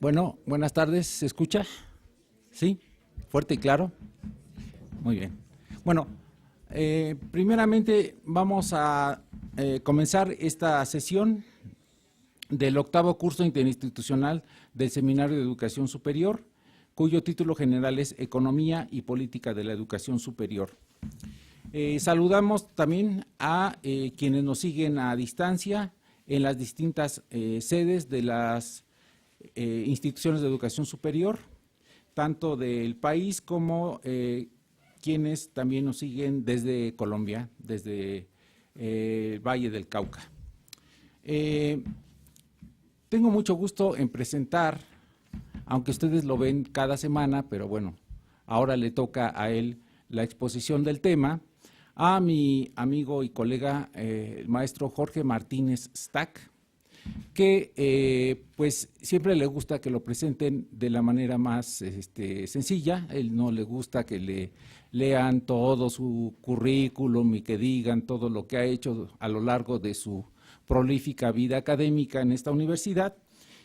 Bueno, buenas tardes, ¿se escucha? ¿Sí? ¿Fuerte y claro? Muy bien. Bueno, primeramente vamos a comenzar esta sesión del octavo curso interinstitucional del Seminario de Educación Superior, cuyo título general es Economía y Política de la Educación Superior. Saludamos también a quienes nos siguen a distancia en las distintas sedes de las instituciones de educación superior, tanto del país como quienes también nos siguen desde Colombia, desde el Valle del Cauca. Tengo mucho gusto en presentar, aunque ustedes lo ven cada semana, pero bueno, ahora le toca a él la exposición del tema, a mi amigo y colega, el maestro Jorge Martínez Stack, que pues siempre le gusta que lo presenten de la manera más sencilla. Él no le gusta que le lean todo su currículum y que digan todo lo que ha hecho a lo largo de su prolífica vida académica en esta universidad,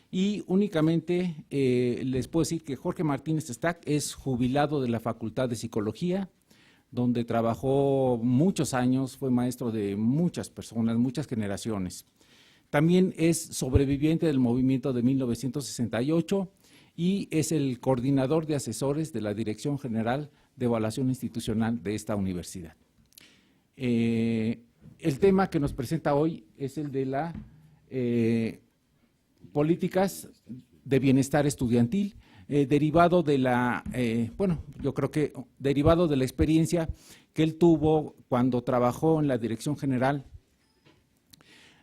y únicamente les puedo decir que Jorge Martínez Stack es jubilado de la Facultad de Psicología, donde trabajó muchos años, fue maestro de muchas personas, muchas generaciones. También es sobreviviente del movimiento de 1968 y es el coordinador de asesores de la Dirección General de Evaluación Institucional de esta universidad. El tema que nos presenta hoy es el de las políticas de bienestar estudiantil, derivado de la, yo creo que derivado de la experiencia que él tuvo cuando trabajó en la Dirección General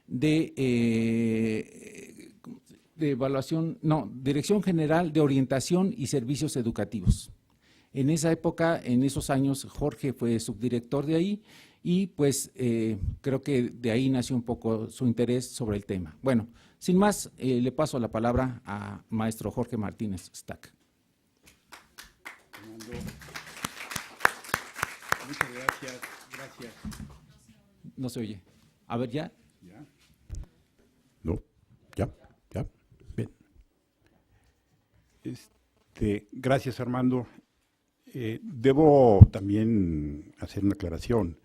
de evaluación, no, Dirección General de Orientación y Servicios Educativos. En esa época, en esos años, Jorge fue subdirector de ahí y pues creo que de ahí nació un poco su interés sobre el tema. Bueno, sin más, le paso la palabra a maestro Jorge Martínez Stack. Muchas gracias. No se oye. A ver, ¿ya? ¿Ya? No, ya, bien. Gracias, Armando. Debo también hacer una aclaración.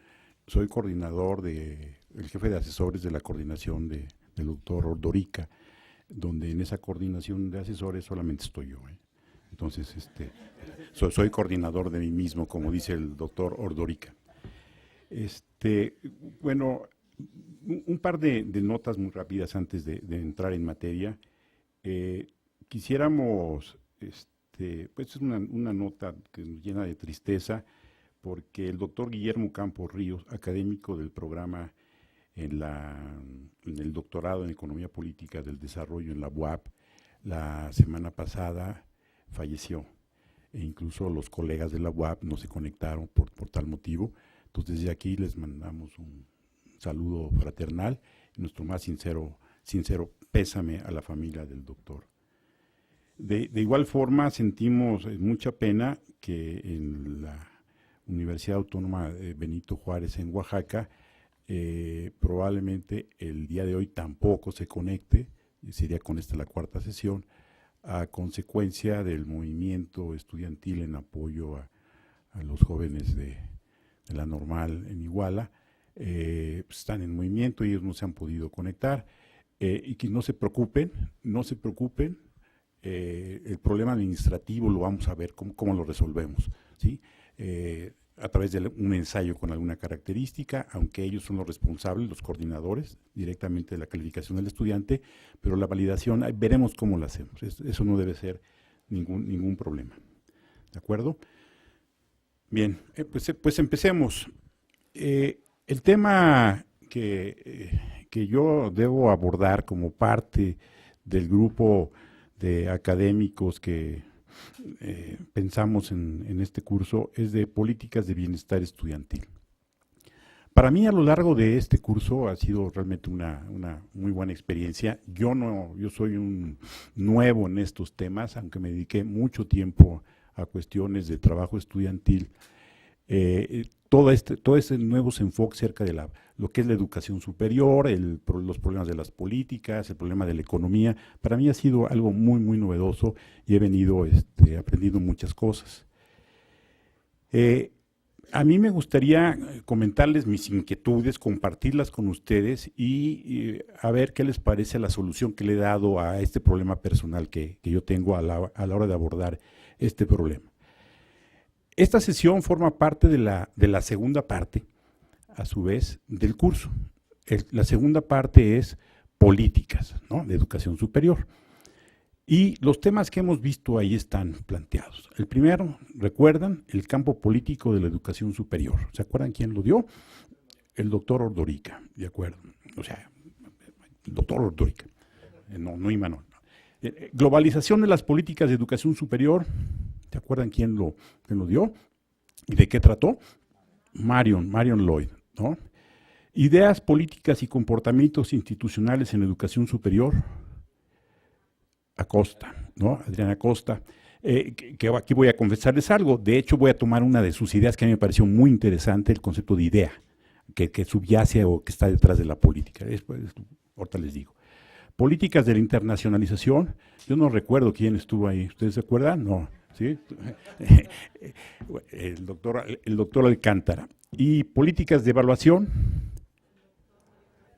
Soy coordinador el jefe de asesores de la coordinación del doctor Ordorica, donde en esa coordinación de asesores solamente estoy yo. Entonces, soy coordinador de mí mismo, como dice el doctor Ordorica. Bueno, un par de notas muy rápidas antes de entrar en materia. Quisiéramos, pues es una nota que nos llena de tristeza, porque el doctor Guillermo Campos Ríos, académico del programa en el doctorado en Economía Política del Desarrollo en la UAP, la semana pasada falleció. E incluso los colegas de la UAP no se conectaron por tal motivo. Entonces, desde aquí les mandamos un saludo fraternal y nuestro más sincero pésame a la familia del doctor. De igual forma, sentimos mucha pena que en la Universidad Autónoma Benito Juárez en Oaxaca probablemente el día de hoy tampoco se conecte, sería con esta la cuarta sesión, a consecuencia del movimiento estudiantil en apoyo a los jóvenes de la Normal en Iguala. Pues están en movimiento y ellos no se han podido conectar, y que no se preocupen, el problema administrativo lo vamos a ver cómo lo resolvemos, ¿sí? A través de un ensayo con alguna característica, aunque ellos son los responsables, los coordinadores directamente de la calificación del estudiante, pero la validación, veremos cómo lo hacemos. Eso no debe ser ningún problema. ¿De acuerdo? Bien, pues empecemos. El tema que yo debo abordar como parte del grupo de académicos que pensamos en este curso es de políticas de bienestar estudiantil. Para mí, a lo largo de este curso ha sido realmente una muy buena experiencia. Yo soy un nuevo en estos temas, aunque me dediqué mucho tiempo a cuestiones de trabajo estudiantil. todo ese nuevo enfoque cerca de lo que es la educación superior, los problemas de las políticas, el problema de la economía. Para mí ha sido algo muy, muy novedoso y he venido aprendiendo muchas cosas. A mí me gustaría comentarles mis inquietudes, compartirlas con ustedes y a ver qué les parece la solución que le he dado a este problema personal que yo tengo a la hora de abordar este problema. Esta sesión forma parte de la segunda parte, a su vez, del curso. La segunda parte es políticas, ¿no?, de educación superior. Y los temas que hemos visto ahí están planteados. El primero, recuerdan, el campo político de la educación superior. ¿Se acuerdan quién lo dio? El doctor Ordorica, ¿de acuerdo? O sea, el doctor Ordorica, no Imanol. Globalización de las políticas de educación superior. ¿Se acuerdan quién lo dio? ¿Y de qué trató? Marion Lloyd, ¿no? Ideas políticas y comportamientos institucionales en educación superior. Acosta, ¿no? Adriana Acosta, que aquí voy a confesarles algo. De hecho, voy a tomar una de sus ideas que a mí me pareció muy interesante, el concepto de idea, que subyace o que está detrás de la política. Después, ahorita les digo. Políticas de la internacionalización. Yo no recuerdo quién estuvo ahí. ¿Ustedes se acuerdan? No. ¿Sí? El doctor Alcántara. Y políticas de evaluación,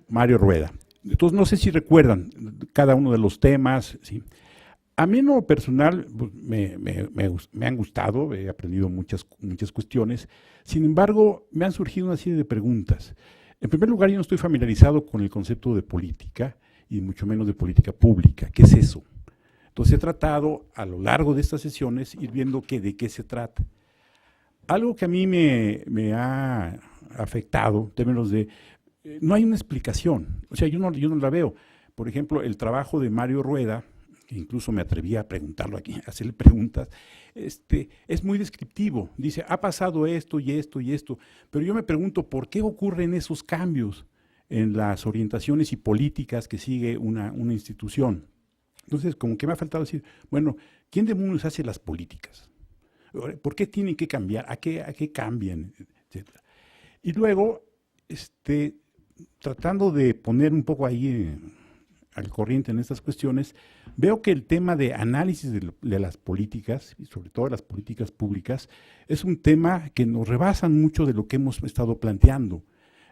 Mario Rueda. Entonces, no sé si recuerdan cada uno de los temas, ¿sí? A mí en lo personal pues, me han gustado, he aprendido muchas cuestiones. Sin embargo, me han surgido una serie de preguntas. En primer lugar, yo no estoy familiarizado con el concepto de política y mucho menos de política pública. ¿Qué es eso? Entonces, he tratado a lo largo de estas sesiones ir viendo de qué se trata. Algo que a mí me ha afectado en términos de no hay una explicación, o sea, yo no la veo. Por ejemplo, el trabajo de Mario Rueda, que incluso me atreví a preguntarlo aquí, a hacerle preguntas, es muy descriptivo. Dice, ha pasado esto y esto y esto, pero yo me pregunto, ¿por qué ocurren esos cambios en las orientaciones y políticas que sigue una institución? Entonces, como que me ha faltado decir, bueno, ¿quién demonios hace las políticas? ¿Por qué tienen que cambiar? ¿A qué cambian? Etcétera. Y luego, tratando de poner un poco ahí al corriente en estas cuestiones, veo que el tema de análisis de las políticas, y sobre todo de las políticas públicas, es un tema que nos rebasa mucho de lo que hemos estado planteando.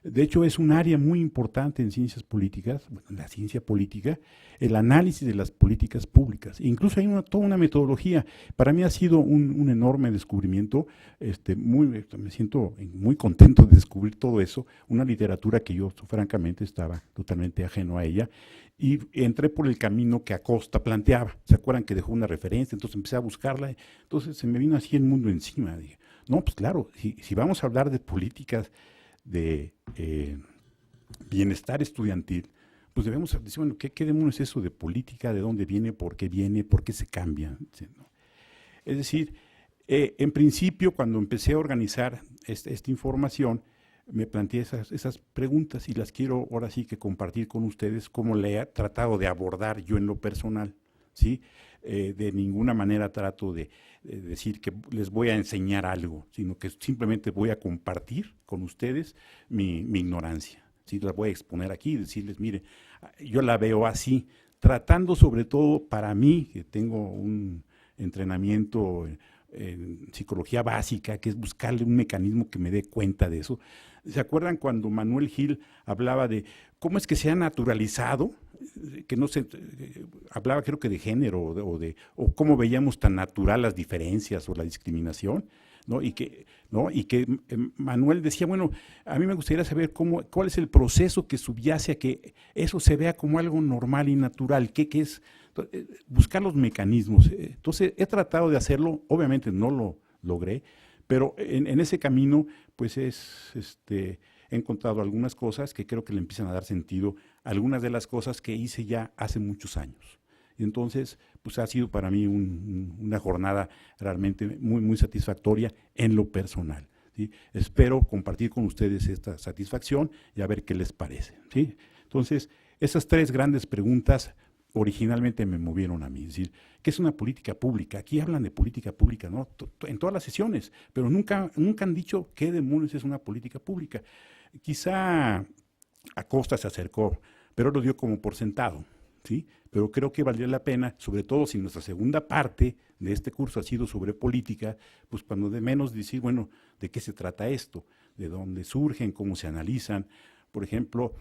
De hecho, es un área muy importante en ciencias políticas, en la ciencia política, el análisis de las políticas públicas. Incluso hay toda una metodología. Para mí ha sido un enorme descubrimiento. Me siento muy contento de descubrir todo eso. Una literatura que yo, francamente, estaba totalmente ajeno a ella. Y entré por el camino que Acosta planteaba. ¿Se acuerdan que dejó una referencia? Entonces empecé a buscarla. Entonces se me vino así el mundo encima. Dije, no, pues claro, si vamos a hablar de políticas de bienestar estudiantil, pues debemos decir, bueno, ¿qué demonios es eso de política? ¿De dónde viene? ¿Por qué se cambia? ¿No? Es decir, en principio, cuando empecé a organizar esta información, me planteé esas preguntas y las quiero ahora sí que compartir con ustedes cómo le he tratado de abordar yo en lo personal, ¿sí? De ninguna manera trato de decir que les voy a enseñar algo, sino que simplemente voy a compartir con ustedes mi ignorancia. ¿Sí? Las voy a exponer aquí y decirles, mire, yo la veo así, tratando sobre todo para mí, que tengo un entrenamiento en psicología básica, que es buscarle un mecanismo que me dé cuenta de eso. ¿Se acuerdan cuando Manuel Gil hablaba de cómo es que se ha naturalizado? Que no se hablaba, creo que de género o cómo veíamos tan natural las diferencias o la discriminación, ¿no? Y que Manuel decía, bueno, a mí me gustaría saber cuál es el proceso que subyace a que eso se vea como algo normal y natural, qué es buscar los mecanismos. Entonces he tratado de hacerlo, obviamente no lo logré, pero en ese camino pues he encontrado algunas cosas que creo que le empiezan a dar sentido a algunas de las cosas que hice ya hace muchos años. Y entonces, pues ha sido para mí una jornada realmente muy, muy satisfactoria en lo personal, ¿sí? Espero compartir con ustedes esta satisfacción y a ver qué les parece, ¿sí? Entonces, esas tres grandes preguntas, originalmente me movieron a mí. Es decir, ¿qué es una política pública? Aquí hablan de política pública, ¿no? En todas las sesiones, pero nunca han dicho qué demonios es una política pública. Quizá Acosta se acercó, pero lo dio como por sentado, ¿sí? Pero creo que valdría la pena, sobre todo si nuestra segunda parte de este curso ha sido sobre política, pues cuando de menos decir, bueno, ¿de qué se trata esto? ¿De dónde surgen? ¿Cómo se analizan? Por ejemplo,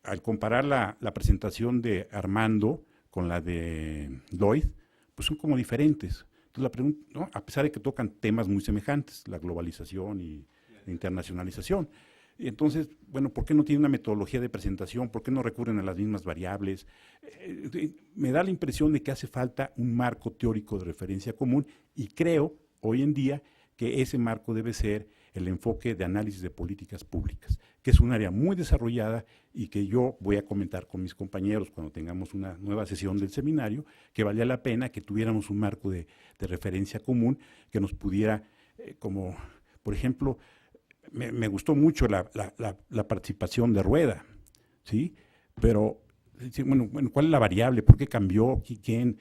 al comparar la presentación de Armando con la de Lloyd, pues son como diferentes. Entonces la pregunta, ¿no? A pesar de que tocan temas muy semejantes, la globalización y la internacionalización. Entonces, bueno, ¿por qué no tiene una metodología de presentación? ¿Por qué no recurren a las mismas variables? Me da la impresión de que hace falta un marco teórico de referencia común y creo hoy en día que ese marco debe ser el enfoque de análisis de políticas públicas, que es un área muy desarrollada y que yo voy a comentar con mis compañeros cuando tengamos una nueva sesión del seminario, que valía la pena que tuviéramos un marco de referencia común que nos pudiera, como por ejemplo, me gustó mucho la participación de Rueda, ¿sí? Pero, bueno, ¿cuál es la variable? ¿Por qué cambió? ¿Quién?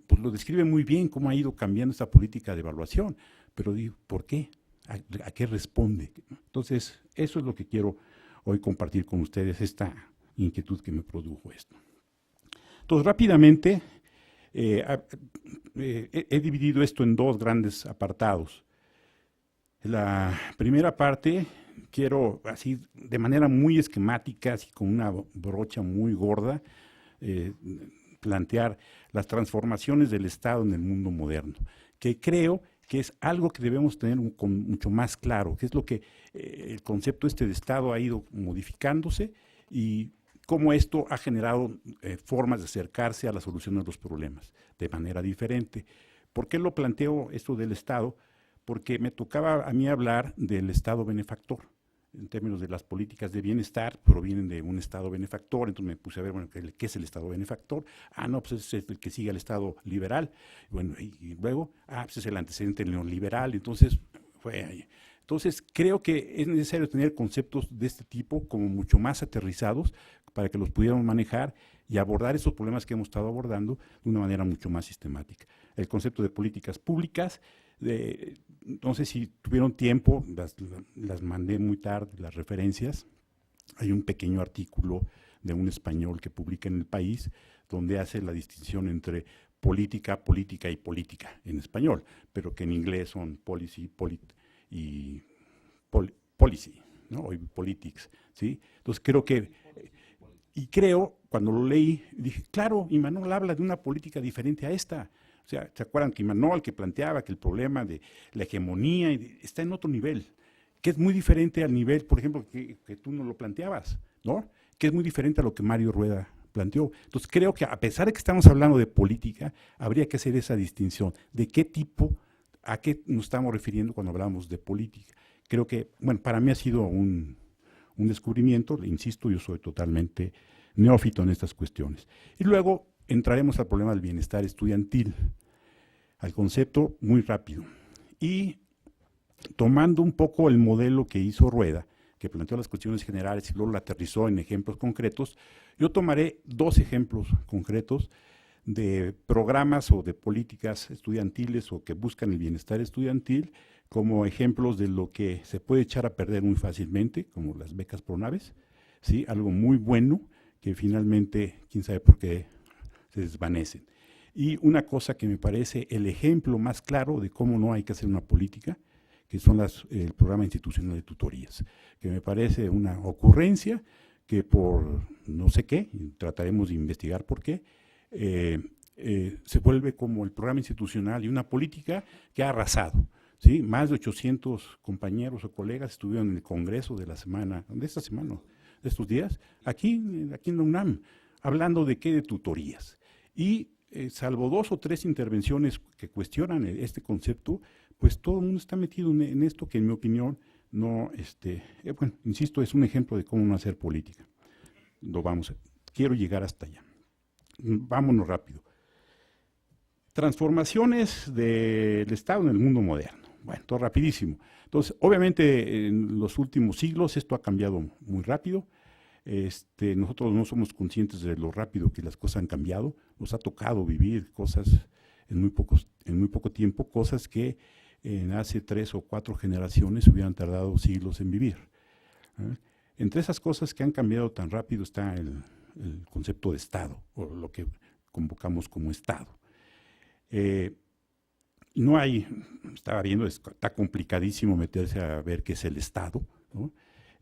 Pues lo describe muy bien cómo ha ido cambiando esta política de evaluación, pero digo, ¿por qué? ¿A qué responde? Entonces, eso es lo que quiero hoy compartir con ustedes, esta inquietud que me produjo esto. Entonces, rápidamente, he dividido esto en dos grandes apartados. La primera parte, quiero así de manera muy esquemática, así con una brocha muy gorda, plantear las transformaciones del Estado en el mundo moderno, que creo que es algo que debemos tener mucho más claro, que es lo que el concepto de Estado ha ido modificándose y cómo esto ha generado formas de acercarse a la solución de los problemas de manera diferente. ¿Por qué lo planteo esto del Estado? Porque me tocaba a mí hablar del Estado benefactor, en términos de las políticas de bienestar, provienen de un Estado benefactor, entonces me puse a ver, bueno, ¿qué es el Estado benefactor? No, pues es el que sigue al Estado liberal, bueno, y luego, pues es el antecedente neoliberal, entonces fue ahí. Entonces, creo que es necesario tener conceptos de este tipo como mucho más aterrizados para que los pudiéramos manejar y abordar esos problemas que hemos estado abordando de una manera mucho más sistemática. El concepto de políticas públicas, no sé si tuvieron tiempo, las mandé muy tarde, las referencias. Hay un pequeño artículo de un español que publica en El País, donde hace la distinción entre política, política y política en español, pero que en inglés son policy, policy, ¿no? O politics, ¿sí? Entonces creo que, cuando lo leí, dije, claro, Imanol habla de una política diferente a esta. O sea, ¿se acuerdan que Imanol que planteaba que el problema de la hegemonía está en otro nivel, que es muy diferente al nivel, por ejemplo, que tú no lo planteabas, ¿no? Que es muy diferente a lo que Mario Rueda planteó. Entonces creo que a pesar de que estamos hablando de política, habría que hacer esa distinción de qué tipo, a qué nos estamos refiriendo cuando hablamos de política. Creo que, bueno, para mí ha sido un descubrimiento, insisto, yo soy totalmente neófito en estas cuestiones. Y luego entraremos al problema del bienestar estudiantil, al concepto muy rápido. Y tomando un poco el modelo que hizo Rueda, que planteó las cuestiones generales y luego lo aterrizó en ejemplos concretos, yo tomaré dos ejemplos concretos de programas o de políticas estudiantiles o que buscan el bienestar estudiantil como ejemplos de lo que se puede echar a perder muy fácilmente, como las becas Pronaves, ¿sí? Algo muy bueno que finalmente, quién sabe por qué, se desvanecen. Y una cosa que me parece el ejemplo más claro de cómo no hay que hacer una política, que son el programa institucional de tutorías, que me parece una ocurrencia que por no sé qué, y trataremos de investigar por qué, se vuelve como el programa institucional y una política que ha arrasado. ¿Sí? Más de 800 compañeros o colegas estuvieron en el congreso de estos días, aquí en la UNAM, hablando de qué, de tutorías. Y salvo 2 o 3 intervenciones que cuestionan este concepto, pues todo el mundo está metido en esto que en mi opinión no, bueno, insisto, es un ejemplo de cómo no hacer política. Quiero llegar hasta allá. Vámonos rápido. Transformaciones del Estado en el mundo moderno. Bueno, todo rapidísimo. Entonces, obviamente, en los últimos siglos esto ha cambiado muy rápido. Nosotros no somos conscientes de lo rápido que las cosas han cambiado. Nos ha tocado vivir cosas en muy poco tiempo, cosas que hace 3 o 4 generaciones hubieran tardado siglos en vivir. Entre esas cosas que han cambiado tan rápido está el concepto de Estado, o lo que convocamos como Estado. No hay, estaba viendo, está complicadísimo meterse a ver qué es el Estado, ¿no?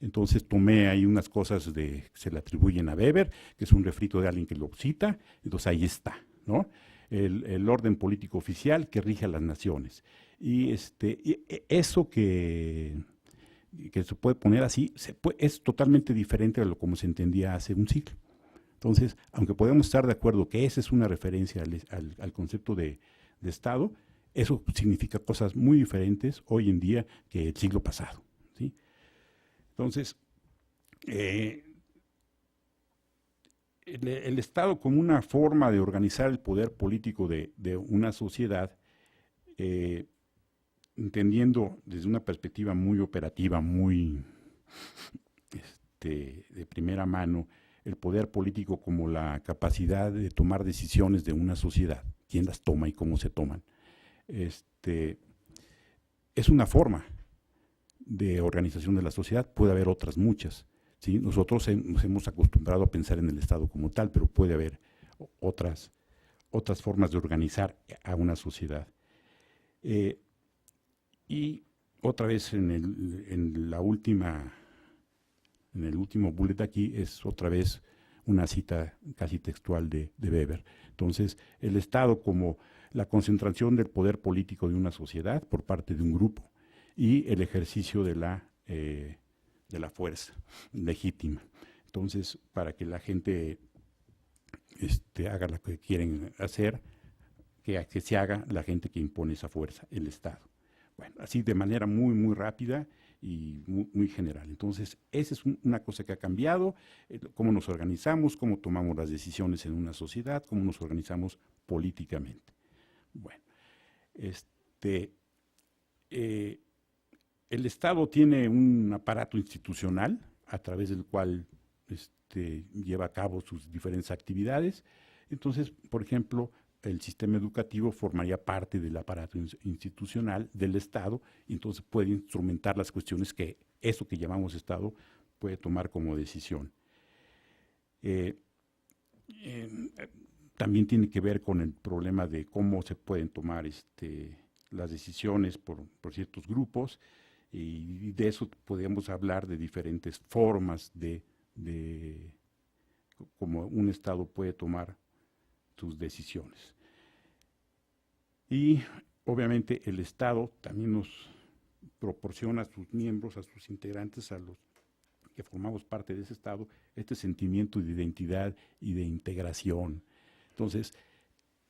Entonces tomé ahí unas cosas que se le atribuyen a Weber, que es un refrito de alguien que lo cita, entonces ahí está, ¿no? El orden político oficial que rige a las naciones. Y eso que se puede poner así, es totalmente diferente a lo como se entendía hace un siglo. Entonces, aunque podemos estar de acuerdo que esa es una referencia al concepto de Estado, eso significa cosas muy diferentes hoy en día que el siglo pasado, ¿sí? Entonces, el Estado como una forma de organizar el poder político de una sociedad, entendiendo desde una perspectiva muy operativa, muy de primera mano, el poder político como la capacidad de tomar decisiones de una sociedad, quién las toma y cómo se toman. Es una forma de organización de la sociedad, puede haber otras muchas, ¿sí? Nosotros nos hemos acostumbrado a pensar en el Estado como tal, pero puede haber otras formas de organizar a una sociedad. Y otra vez en el último bullet aquí es otra vez una cita casi textual de Weber. Entonces, el Estado como la concentración del poder político de una sociedad por parte de un grupo y el ejercicio de la fuerza legítima. Entonces, para que la gente haga lo que quieren hacer, que se haga la gente que impone esa fuerza, el Estado. Bueno, así de manera muy, muy rápida y muy, muy general. Entonces, esa es una cosa que ha cambiado, cómo nos organizamos, cómo tomamos las decisiones en una sociedad, cómo nos organizamos políticamente. Bueno, el Estado tiene un aparato institucional a través del cual lleva a cabo sus diferentes actividades. Entonces, por ejemplo, el sistema educativo formaría parte del aparato institucional del Estado y entonces puede instrumentar las cuestiones que eso que llamamos Estado puede tomar como decisión. También tiene que ver con el problema de cómo se pueden tomar las decisiones por ciertos grupos, y de eso podríamos hablar de diferentes formas de cómo un Estado puede tomar sus decisiones. Y obviamente el Estado también nos proporciona a sus miembros, a sus integrantes, a los que formamos parte de ese Estado, este sentimiento de identidad y de integración. Entonces,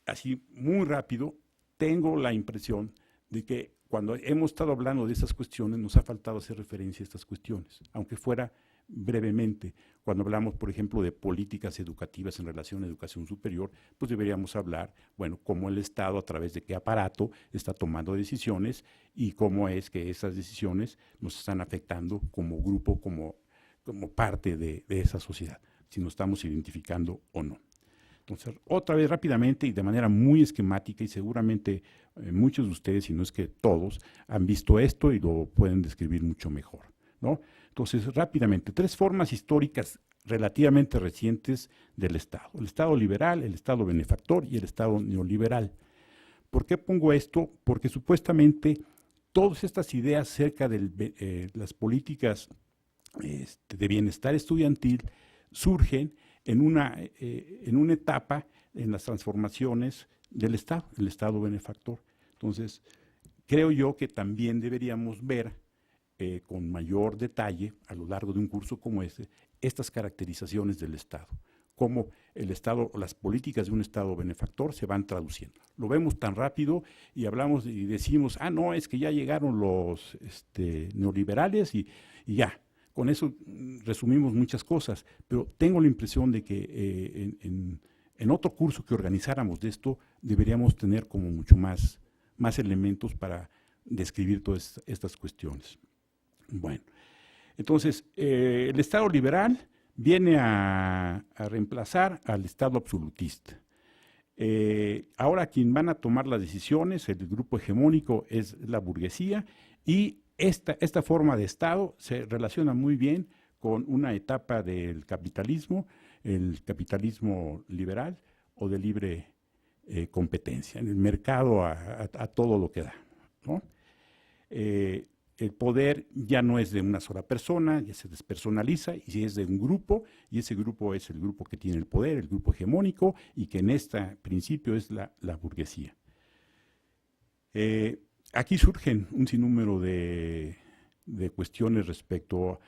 así muy rápido, tengo la impresión de que cuando hemos estado hablando de esas cuestiones nos ha faltado hacer referencia a estas cuestiones, aunque fuera brevemente. Cuando hablamos, por ejemplo, de políticas educativas en relación a educación superior, pues deberíamos hablar, bueno, cómo el Estado, a través de qué aparato, está tomando decisiones y cómo es que esas decisiones nos están afectando como grupo, como parte de esa sociedad, si nos estamos identificando o no. Entonces, otra vez rápidamente y de manera muy esquemática, y seguramente muchos de ustedes, si no es que todos, han visto esto y lo pueden describir mucho mejor, ¿no? Entonces, rápidamente, 3 formas históricas relativamente recientes del Estado. El Estado liberal, el Estado benefactor y el Estado neoliberal. ¿Por qué pongo esto? Porque supuestamente todas estas ideas acerca de las políticas de bienestar estudiantil surgen en una etapa en las transformaciones del Estado, el Estado benefactor. Entonces, creo yo que también deberíamos ver con mayor detalle, a lo largo de un curso como este, estas caracterizaciones del Estado, cómo el Estado, las políticas de un Estado benefactor se van traduciendo. Lo vemos tan rápido y hablamos y decimos, no, es que ya llegaron los neoliberales y ya. Con eso resumimos muchas cosas, pero tengo la impresión de que en otro curso que organizáramos de esto, deberíamos tener como mucho más elementos para describir todas estas cuestiones. Bueno, entonces, el Estado liberal viene a reemplazar al Estado absolutista. Ahora quien van a tomar las decisiones, el grupo hegemónico, es la burguesía, y esta forma de Estado se relaciona muy bien con una etapa del capitalismo, el capitalismo liberal o de libre competencia, en el mercado a todo lo que da, ¿no? El poder ya no es de una sola persona, ya se despersonaliza, y es de un grupo, y ese grupo es el grupo que tiene el poder, el grupo hegemónico, y que en este principio es la burguesía. Aquí surgen un sinnúmero de cuestiones respecto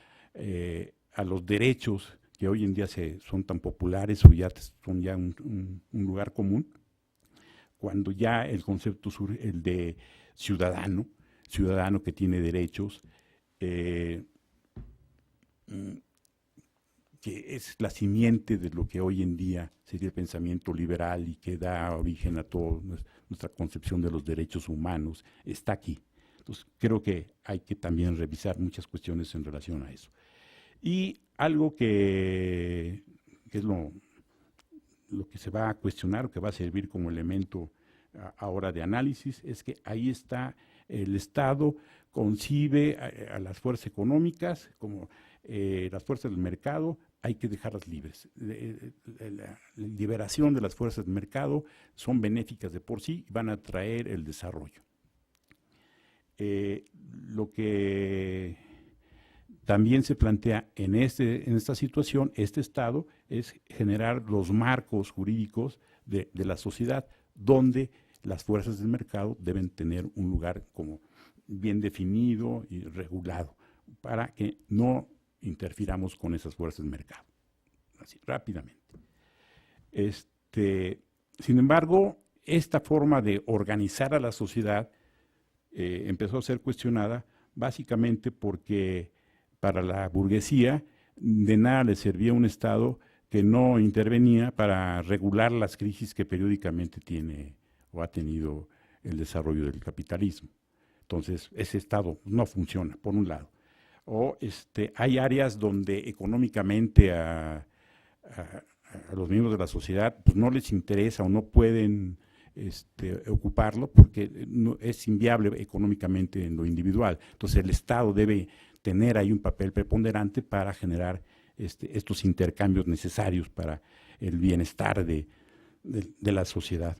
a los derechos que hoy en día son tan populares o ya son ya un lugar común, cuando ya el concepto surge, el de ciudadano que tiene derechos, que es la simiente de lo que hoy en día sería el pensamiento liberal y que da origen a toda nuestra concepción de los derechos humanos, está aquí. Entonces, creo que hay que también revisar muchas cuestiones en relación a eso. Y algo que es lo que se va a cuestionar, o que va a servir como elemento ahora de análisis, es que ahí está el Estado, concibe a las fuerzas económicas como las fuerzas del mercado, hay que dejarlas libres. La liberación de las fuerzas del mercado son benéficas de por sí y van a traer el desarrollo. Lo que también se plantea en esta situación, este Estado, es generar los marcos jurídicos de la sociedad, donde las fuerzas del mercado deben tener un lugar como bien definido y regulado, para que no interfiramos con esas fuerzas del mercado. Así, rápidamente. Sin embargo, esta forma de organizar a la sociedad empezó a ser cuestionada básicamente porque para la burguesía de nada le servía un Estado que no intervenía para regular las crisis que periódicamente tiene o ha tenido el desarrollo del capitalismo. Entonces, ese Estado no funciona, por un lado. O hay áreas donde económicamente a los miembros de la sociedad pues no les interesa o no pueden ocuparlo porque no, es inviable económicamente en lo individual. Entonces, el Estado debe tener ahí un papel preponderante para generar estos intercambios necesarios para el bienestar de la sociedad.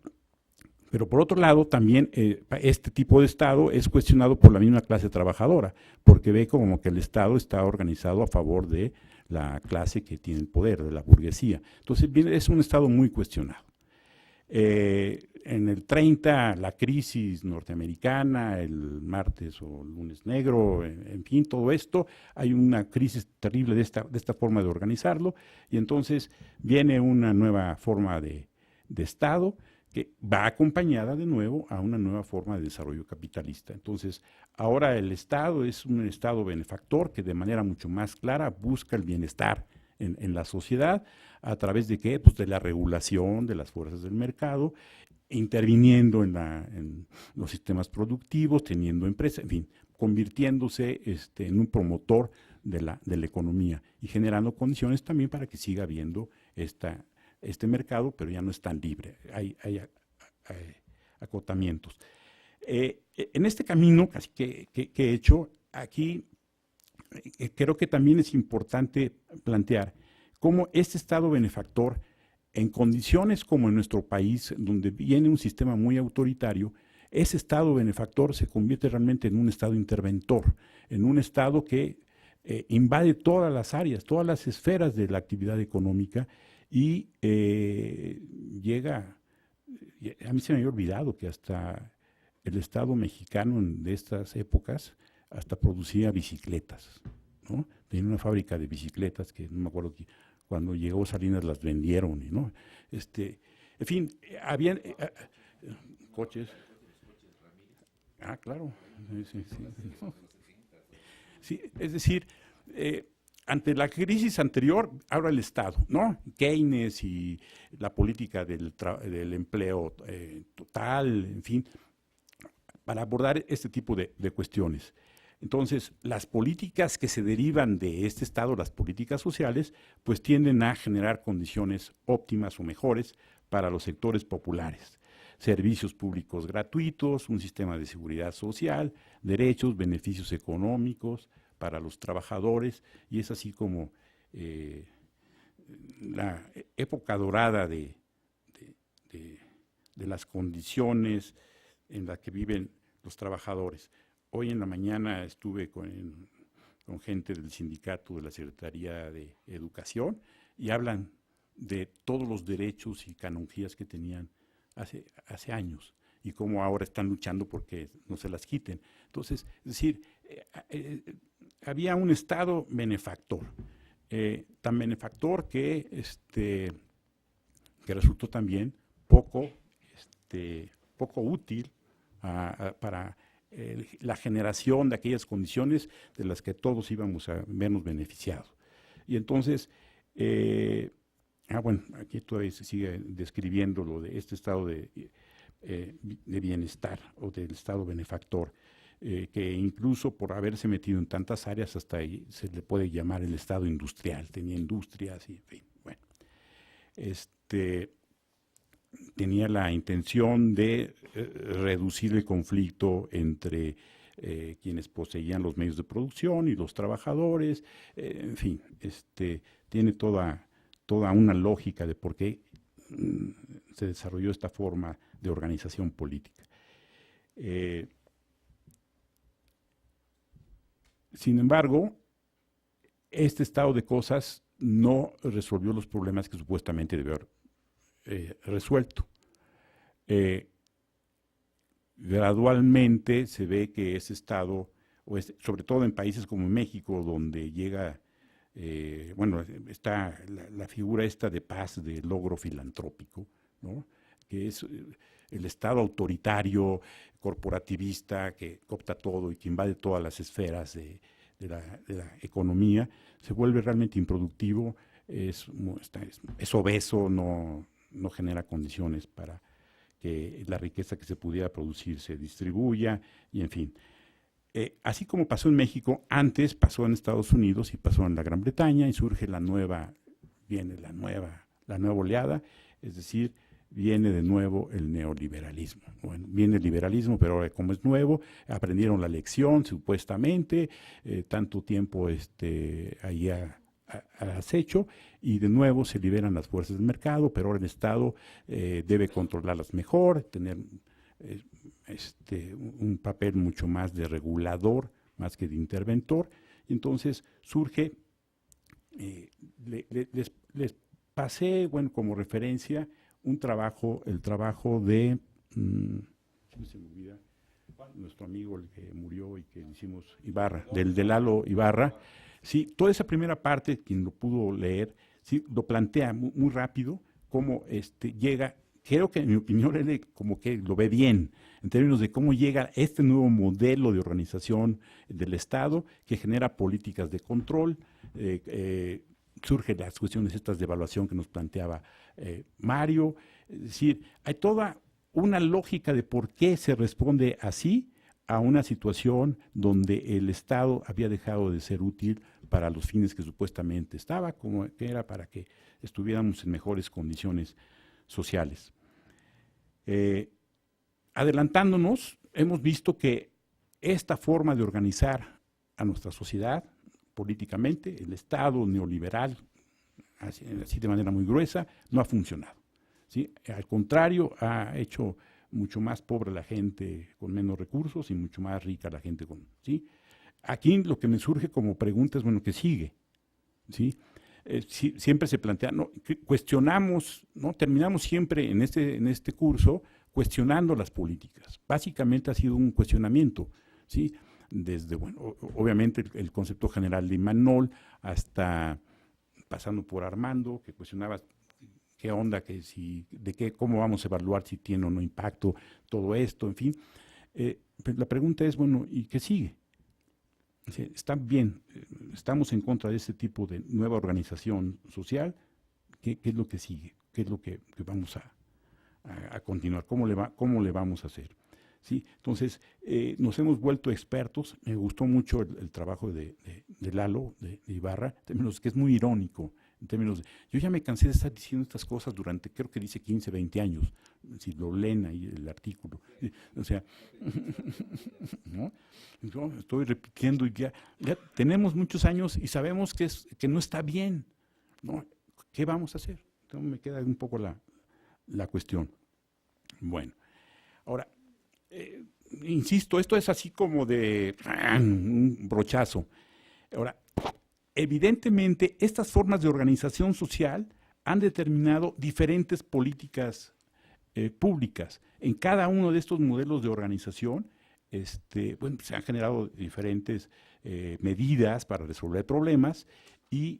Pero por otro lado, también este tipo de Estado es cuestionado por la misma clase trabajadora, porque ve como que el Estado está organizado a favor de la clase que tiene el poder, de la burguesía. Entonces, es un Estado muy cuestionado. En el 30, la crisis norteamericana, el martes o el lunes negro, en fin, todo esto, hay una crisis terrible de esta forma de organizarlo, y entonces viene una nueva forma de Estado, que va acompañada de nuevo a una nueva forma de desarrollo capitalista. Entonces, ahora el Estado es un Estado benefactor que de manera mucho más clara busca el bienestar en la sociedad, a través de ¿qué? Pues de la regulación de las fuerzas del mercado, interviniendo en los sistemas productivos, teniendo empresas, en fin, convirtiéndose en un promotor de la economía y generando condiciones también para que siga habiendo este mercado, pero ya no es tan libre, hay acotamientos. En este camino que he hecho, aquí creo que también es importante plantear cómo este Estado benefactor, en condiciones como en nuestro país, donde viene un sistema muy autoritario, ese Estado benefactor se convierte realmente en un Estado interventor, en un Estado que invade todas las áreas, todas las esferas de la actividad económica, y llega, a mí se me había olvidado que hasta el Estado mexicano de estas épocas hasta producía bicicletas, ¿no? Tenía una fábrica de bicicletas que no me acuerdo que cuando llegó Salinas las vendieron, ¿no? En fin, habían coches. Ah, claro. Sí. Sí, es decir, ante la crisis anterior, ahora el Estado, ¿no? Keynes y la política del empleo total, en fin, para abordar este tipo de cuestiones. Entonces, las políticas que se derivan de este Estado, las políticas sociales, pues tienden a generar condiciones óptimas o mejores para los sectores populares. Servicios públicos gratuitos, un sistema de seguridad social, derechos, beneficios económicos para los trabajadores, y es así como la época dorada de las condiciones en las que viven los trabajadores. Hoy en la mañana estuve con gente del sindicato de la Secretaría de Educación y hablan de todos los derechos y canonjías que tenían hace años y cómo ahora están luchando porque no se las quiten. Entonces, es decir, había un Estado benefactor, tan benefactor que resultó también poco útil para la generación de aquellas condiciones de las que todos íbamos a vernos beneficiados. Y entonces, bueno, aquí todavía se sigue describiendo lo de este estado de bienestar o del estado benefactor, que incluso por haberse metido en tantas áreas hasta ahí se le puede llamar el estado industrial, tenía industrias y en fin, bueno. Tenía la intención de reducir el conflicto entre quienes poseían los medios de producción y los trabajadores, en fin, tiene toda una lógica de por qué se desarrolló esta forma de organización política. Sin embargo, este estado de cosas no resolvió los problemas que supuestamente debió haber resuelto. Gradualmente se ve que ese estado, sobre todo en países como México, donde llega, bueno, está la figura esta de paz, de logro filantrópico, ¿no? Que es el estado autoritario, corporativista, que coopta todo y que invade todas las esferas de la economía, se vuelve realmente improductivo, es obeso, no genera condiciones para que la riqueza que se pudiera producir se distribuya, y en fin. Así como pasó en México, antes pasó en Estados Unidos y pasó en la Gran Bretaña, y surge viene la nueva oleada, es decir, viene de nuevo el neoliberalismo. Bueno, viene el liberalismo, pero ahora como es nuevo, aprendieron la lección, supuestamente, tanto tiempo ahí al acecho, y de nuevo se liberan las fuerzas del mercado, pero ahora el Estado debe controlarlas mejor, tener un papel mucho más de regulador, más que de interventor. Entonces surge, les pasé, bueno, como referencia, el trabajo de, se me olvida, nuestro amigo, el que murió y que hicimos, Ibarra, del Lalo Ibarra. Sí, toda esa primera parte, quien lo pudo leer, sí, lo plantea muy rápido, cómo llega, creo que en mi opinión él como que lo ve bien, en términos de cómo llega este nuevo modelo de organización del Estado que genera políticas de control, surgen las cuestiones estas de evaluación que nos planteaba Mario, es decir, hay toda una lógica de por qué se responde así a una situación donde el Estado había dejado de ser útil para los fines que supuestamente estaba, como que era para que estuviéramos en mejores condiciones sociales. Adelantándonos, hemos visto que esta forma de organizar a nuestra sociedad políticamente, el Estado neoliberal, así de manera muy gruesa, no ha funcionado, ¿sí? Al contrario, ha hecho mucho más pobre la gente con menos recursos y mucho más rica la gente con, ¿sí? Aquí lo que me surge como pregunta es, bueno, ¿qué sigue? ¿Sí? Siempre se plantea, no, cuestionamos, ¿no? Terminamos siempre en este curso cuestionando las políticas. Básicamente ha sido un cuestionamiento, ¿sí? Desde, bueno, obviamente el concepto general de Imanol hasta pasando por Armando, que cuestionaba qué onda, cómo vamos a evaluar si tiene o no impacto todo esto, en fin. Pues la pregunta es, bueno, ¿y qué sigue? Está bien, estamos en contra de este tipo de nueva organización social. ¿Qué es lo que sigue? ¿Qué es lo que vamos a continuar? ¿Cómo le vamos a hacer? ¿sí? Entonces, nos hemos vuelto expertos. Me gustó mucho el trabajo de Lalo, de Ibarra, en términos que es muy irónico. En términos yo ya me cansé de estar diciendo estas cosas durante, creo que dice 15, 20 años, si lo leen ahí el artículo. O sea, ¿no? Yo estoy repitiendo y ya tenemos muchos años y sabemos que no está bien, ¿no? ¿Qué vamos a hacer? Entonces me queda un poco la cuestión. Bueno, ahora, insisto, esto es así como de un brochazo. Ahora, evidentemente, estas formas de organización social han determinado diferentes políticas públicas. En cada uno de estos modelos de organización, bueno, se han generado diferentes medidas para resolver problemas y,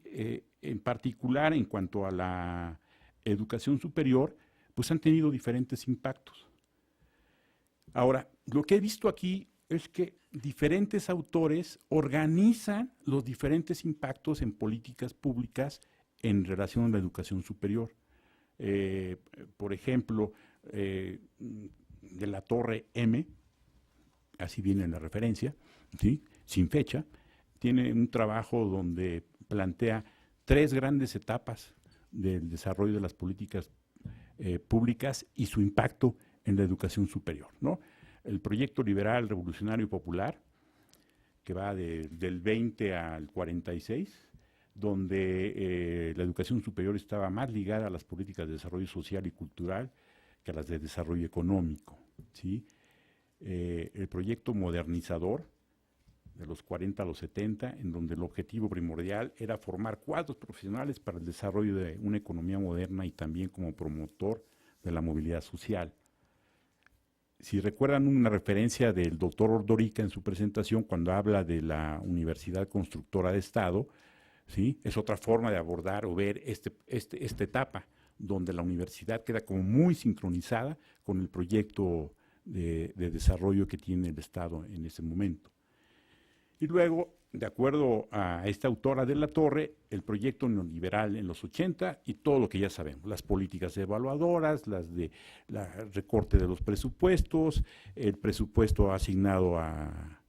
en particular, en cuanto a la educación superior, pues han tenido diferentes impactos. Ahora, lo que he visto aquí es que diferentes autores organizan los diferentes impactos en políticas públicas en relación a la educación superior. Por ejemplo, de la Torre M, así viene en la referencia, ¿sí? Sin fecha, tiene un trabajo donde plantea 3 grandes etapas del desarrollo de las políticas públicas y su impacto en la educación superior, ¿no? El proyecto liberal, revolucionario y popular, que va del 20 al 46, donde la educación superior estaba más ligada a las políticas de desarrollo social y cultural que a las de desarrollo económico, ¿sí? El proyecto modernizador, de los 40 a los 70, en donde el objetivo primordial era formar cuadros profesionales para el desarrollo de una economía moderna y también como promotor de la movilidad social. Si recuerdan una referencia del doctor Ordorica en su presentación cuando habla de la Universidad Constructora de Estado, ¿sí? Es otra forma de abordar o ver esta etapa, donde la universidad queda como muy sincronizada con el proyecto de desarrollo que tiene el Estado en ese momento. Y luego, de acuerdo a esta autora de la Torre, el proyecto neoliberal en los 80 y todo lo que ya sabemos, las políticas evaluadoras, las de recorte de los presupuestos, el presupuesto asignado a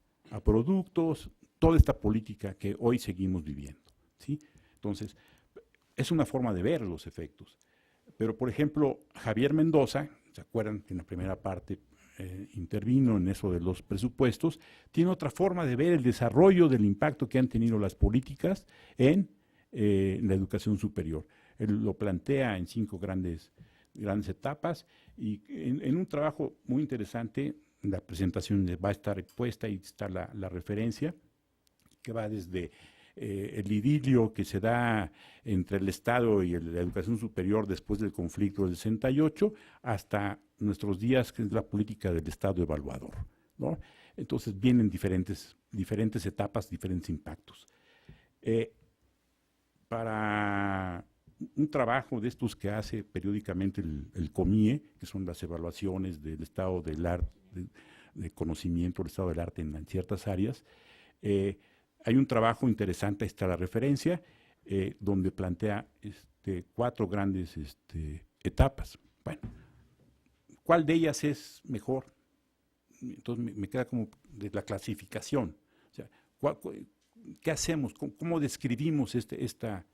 productos, toda esta política que hoy seguimos viviendo, ¿sí? Entonces, es una forma de ver los efectos. Pero, por ejemplo, Javier Mendoza, ¿se acuerdan que en la primera parte intervino en eso de los presupuestos? Tiene otra forma de ver el desarrollo del impacto que han tenido las políticas en la educación superior. Él lo plantea en 5 grandes etapas y en un trabajo muy interesante, la presentación va a estar puesta y está la referencia, que va desde el idilio que se da entre el Estado y la educación superior después del conflicto del 68 hasta nuestros días, que es la política del Estado evaluador, ¿no? Entonces vienen diferentes etapas, diferentes impactos. Para un trabajo de estos que hace periódicamente el COMIE, que son las evaluaciones del estado del arte, de conocimiento del estado del arte en ciertas áreas, hay un trabajo interesante, está la referencia, donde plantea 4 grandes etapas. Bueno, ¿cuál de ellas es mejor? Entonces me queda como de la clasificación. O sea, ¿qué hacemos? ¿Cómo describimos esta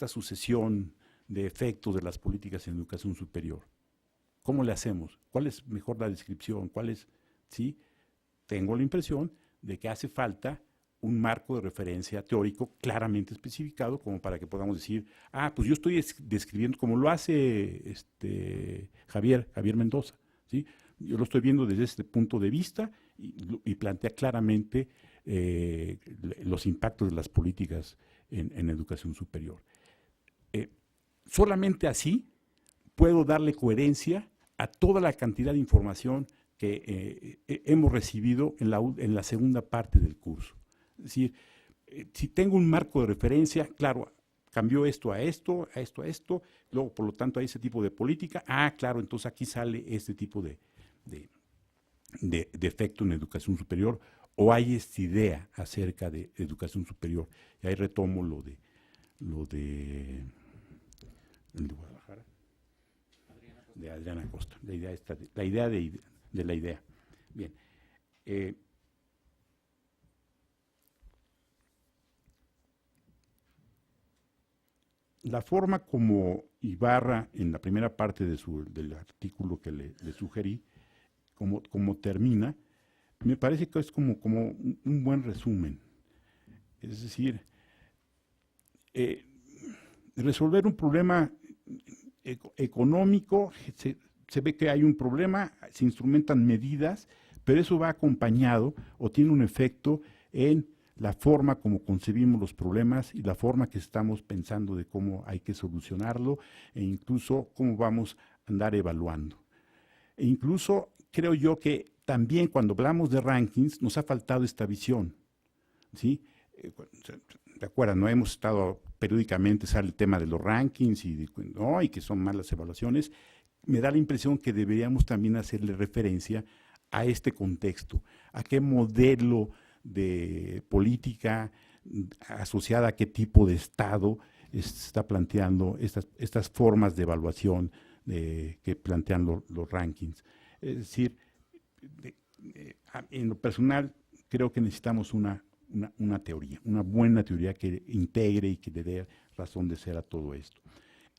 sucesión de efectos de las políticas en educación superior? ¿Cómo le hacemos? ¿Cuál es mejor la descripción? ¿Cuál es? ¿Sí? Tengo la impresión de que hace falta un marco de referencia teórico claramente especificado, como para que podamos decir, pues yo estoy describiendo como lo hace Javier Mendoza, ¿sí? Yo lo estoy viendo desde este punto de vista y plantea claramente los impactos de las políticas en educación superior. Solamente así puedo darle coherencia a toda la cantidad de información que hemos recibido en la segunda parte del curso. Es decir, si tengo un marco de referencia, claro, cambió esto a esto, a esto a esto, luego por lo tanto hay ese tipo de política, claro, entonces aquí sale este tipo de efecto en educación superior, o hay esta idea acerca de educación superior. Y ahí retomo lo de Guadalajara, de Adriana Costa, la idea de la idea. Bien. La forma como Ibarra, en la primera parte del artículo que le sugerí, como termina, me parece que es como un buen resumen. Es decir, resolver un problema económico, se ve que hay un problema, se instrumentan medidas, pero eso va acompañado o tiene un efecto en la forma como concebimos los problemas y la forma que estamos pensando de cómo hay que solucionarlo e incluso cómo vamos a andar evaluando. E incluso creo yo que también cuando hablamos de rankings nos ha faltado esta visión, ¿sí? ¿De acuerdo? No hemos estado periódicamente, sale el tema de los rankings y que son malas evaluaciones. Me da la impresión que deberíamos también hacerle referencia a este contexto, a qué modelo de política asociada a qué tipo de Estado está planteando estas formas de evaluación que plantean los rankings. Es decir, en lo personal creo que necesitamos una teoría, una buena teoría que integre y que le dé razón de ser a todo esto.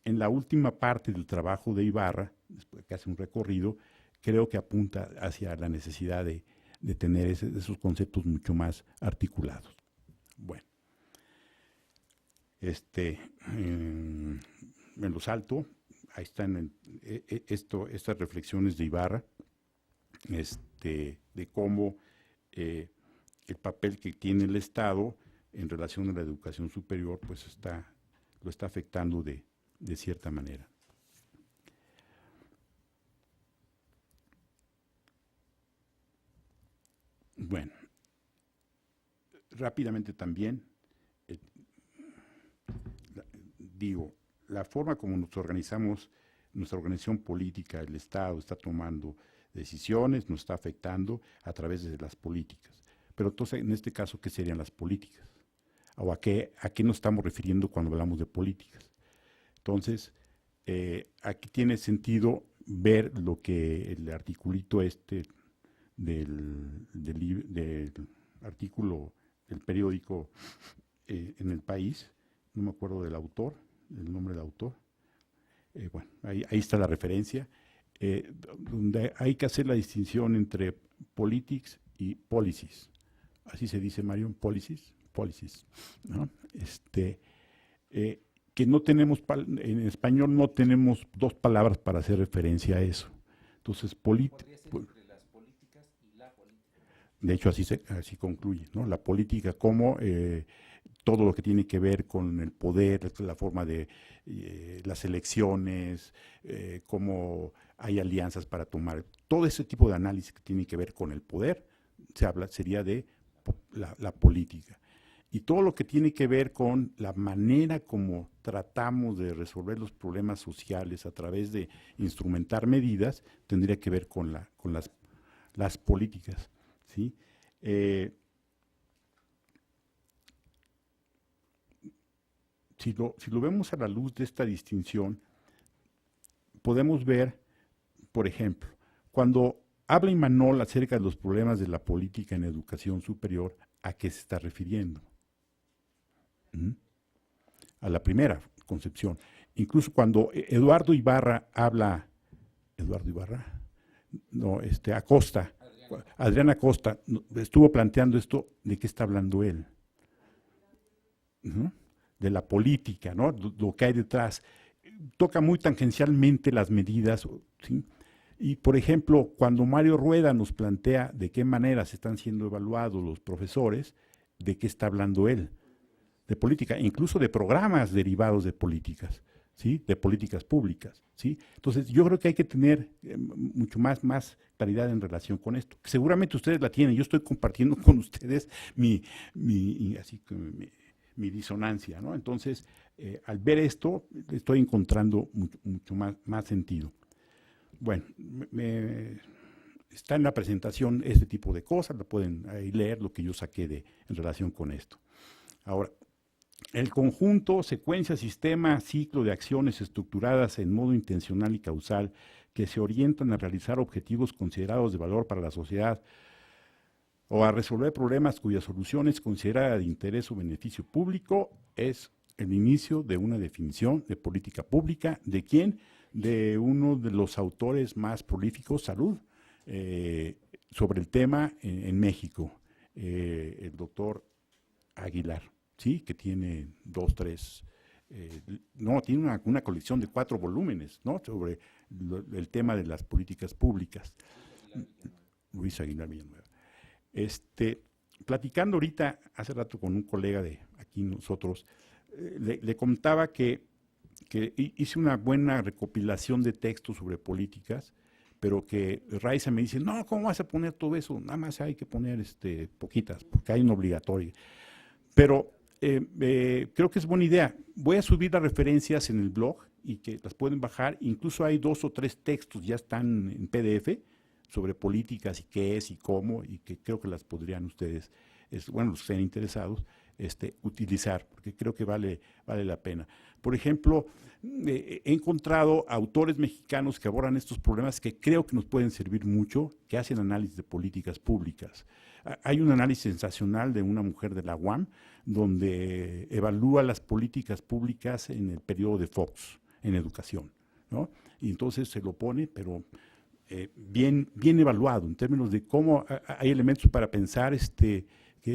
En la última parte del trabajo de Ibarra, después que hace un recorrido, creo que apunta hacia la necesidad de tener esos conceptos mucho más articulados. Bueno, me lo salto, ahí están estas reflexiones de Ibarra, de cómo el papel que tiene el Estado en relación a la educación superior, pues lo está afectando de cierta manera. Bueno, rápidamente también, la forma como nos organizamos, nuestra organización política, el Estado está tomando decisiones, nos está afectando a través de las políticas. Pero entonces, en este caso, ¿qué serían las políticas? ¿O a qué nos estamos refiriendo cuando hablamos de políticas? Entonces, aquí tiene sentido ver lo que el articulito del artículo del periódico en El País, no me acuerdo del autor, el nombre del autor, bueno, ahí está la referencia, donde hay que hacer la distinción entre politics y policies. Así se dice, Mario, policies, ¿no? Que no tenemos, en español no tenemos dos palabras para hacer referencia a eso. Entonces, entre las políticas y la política. De hecho, así concluye, ¿no? La política como todo lo que tiene que ver con el poder, la forma de las elecciones, cómo hay alianzas para tomar, todo ese tipo de análisis que tiene que ver con el poder, sería de la política. Y todo lo que tiene que ver con la manera como tratamos de resolver los problemas sociales a través de instrumentar medidas, tendría que ver con las políticas, ¿sí? Si lo vemos a la luz de esta distinción, podemos ver, por ejemplo, cuando habla Imanol acerca de los problemas de la política en educación superior, ¿a qué se está refiriendo? A la primera concepción. Incluso cuando Adrián Acosta estuvo planteando esto, ¿de qué está hablando él? De la política, ¿no? Lo que hay detrás. Toca muy tangencialmente las medidas, ¿sí? Y, por ejemplo, cuando Mario Rueda nos plantea de qué manera se están siendo evaluados los profesores, ¿de qué está hablando él? De política, incluso de programas derivados de políticas, ¿sí? De políticas públicas, ¿sí? Entonces, yo creo que hay que tener mucho más claridad en relación con esto. Seguramente ustedes la tienen, yo estoy compartiendo con ustedes mi disonancia, ¿no? Entonces, al ver esto, estoy encontrando mucho más sentido. Bueno, está en la presentación este tipo de cosas, la pueden ahí leer lo que yo saqué en relación con esto. Ahora, El conjunto, secuencia, sistema, ciclo de acciones estructuradas en modo intencional y causal que se orientan a realizar objetivos considerados de valor para la sociedad o a resolver problemas cuya solución es considerada de interés o beneficio público, es el inicio de una definición de política pública. ¿De quién? De uno de los autores más prolíficos, salud, sobre el tema en México, el doctor Aguilar, ¿sí? Que tiene tiene una colección de 4 volúmenes, ¿no? Sobre el tema de las políticas públicas. Luis Aguilar Villanueva. Platicando ahorita, hace rato con un colega de aquí nosotros, le contaba que hice una buena recopilación de textos sobre políticas, pero que Raiza me dice, no, ¿cómo vas a poner todo eso? Nada más hay que poner poquitas, porque hay un obligatorio. Pero creo que es buena idea. Voy a subir las referencias en el blog y que las pueden bajar. Incluso hay 2 o 3 textos, ya están en PDF, sobre políticas y qué es y cómo, y que creo que las podrían ustedes, los que estén interesados, utilizar, porque creo que vale la pena. Por ejemplo, he encontrado autores mexicanos que abordan estos problemas que creo que nos pueden servir mucho, que hacen análisis de políticas públicas. Hay un análisis sensacional de una mujer de la UAM, donde evalúa las políticas públicas en el periodo de Fox, en educación, ¿no? Y entonces se lo pone, pero bien evaluado, en términos de cómo hay elementos para pensar que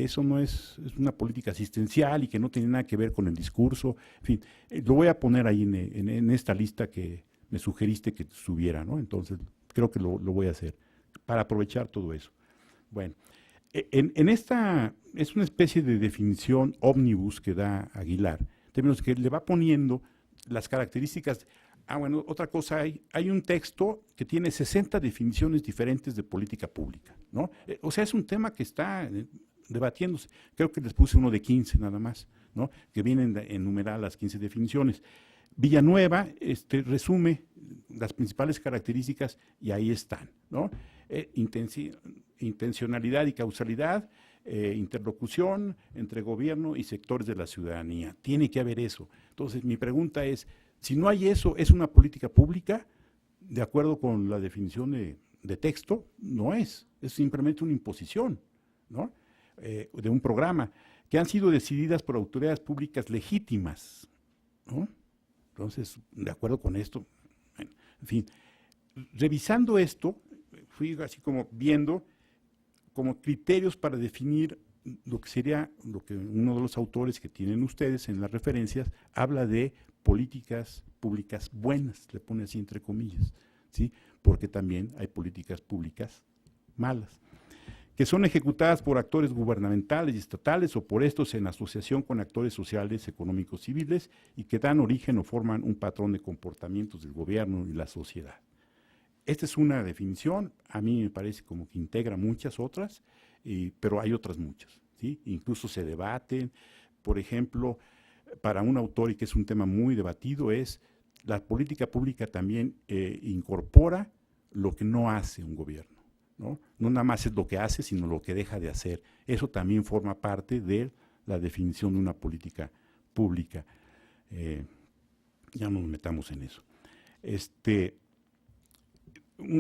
eso no es una política asistencial y que no tiene nada que ver con el discurso. En fin, lo voy a poner ahí en esta lista que me sugeriste que subiera, ¿no? Entonces, creo que lo voy a hacer para aprovechar todo eso. Bueno, en esta es una especie de definición ómnibus que da Aguilar, en términos que le va poniendo las características. Bueno, otra cosa, hay un texto que tiene 60 definiciones diferentes de política pública, ¿no? O sea, es un tema que está debatiéndose. Creo que les puse uno de 15 nada más, ¿no? Que vienen enumeradas las 15 definiciones. Villanueva resume las principales características y ahí están, ¿no? Intencionalidad y causalidad, interlocución entre gobierno y sectores de la ciudadanía. Tiene que haber eso. Entonces, mi pregunta es, si no hay eso, ¿es una política pública? De acuerdo con la definición de texto, no es simplemente una imposición, ¿no? De un programa, que han sido decididas por autoridades públicas legítimas, ¿no? Entonces, de acuerdo con esto, bueno, en fin, revisando esto, fui así como viendo como criterios para definir lo que sería, lo que uno de los autores que tienen ustedes en las referencias habla de políticas públicas buenas, le pone así entre comillas, ¿sí? Porque también hay políticas públicas malas, que son ejecutadas por actores gubernamentales y estatales o por estos en asociación con actores sociales, económicos, civiles y que dan origen o forman un patrón de comportamientos del gobierno y la sociedad. Esta es una definición, a mí me parece como que integra muchas otras, pero hay otras muchas, ¿sí? Incluso se debaten, por ejemplo, para un autor, y que es un tema muy debatido, es la política pública también incorpora lo que no hace un gobierno, ¿no? No nada más es lo que hace, sino lo que deja de hacer. Eso también forma parte de la definición de una política pública. Ya no nos metamos en eso.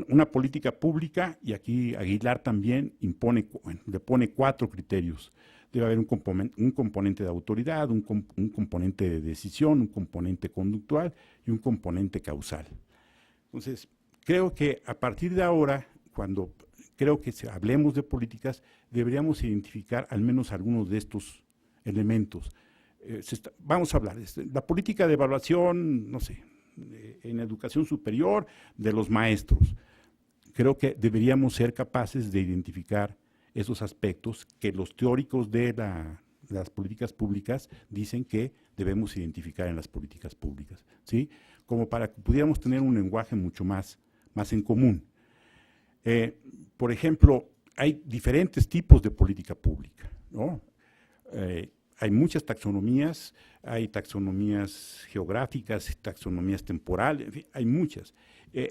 Una política pública, y aquí Aguilar también le pone 4 criterios. Debe haber un componente de autoridad, un componente de decisión, un componente conductual y un componente causal. Entonces, creo que a partir de ahora, cuando creo que hablemos de políticas, deberíamos identificar al menos algunos de estos elementos. Vamos a hablar de la política de evaluación, no sé, en educación superior de los maestros. Creo que deberíamos ser capaces de identificar esos aspectos que los teóricos de las políticas públicas dicen que debemos identificar en las políticas públicas, ¿sí? Como para que pudiéramos tener un lenguaje mucho más en común. Por ejemplo, hay diferentes tipos de política pública, ¿no? hay muchas taxonomías, hay taxonomías geográficas, taxonomías temporales, en fin, hay muchas.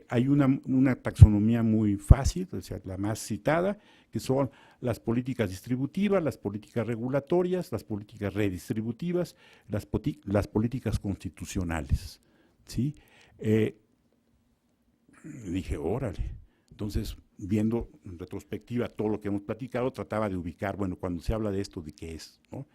Hay una taxonomía muy fácil, o sea, la más citada, que son las políticas distributivas, las políticas regulatorias, las políticas redistributivas, las políticas constitucionales, ¿sí? Dije, órale. Entonces, viendo en retrospectiva todo lo que hemos platicado, trataba de ubicar, bueno, cuando se habla de esto, ¿de qué es? ¿No?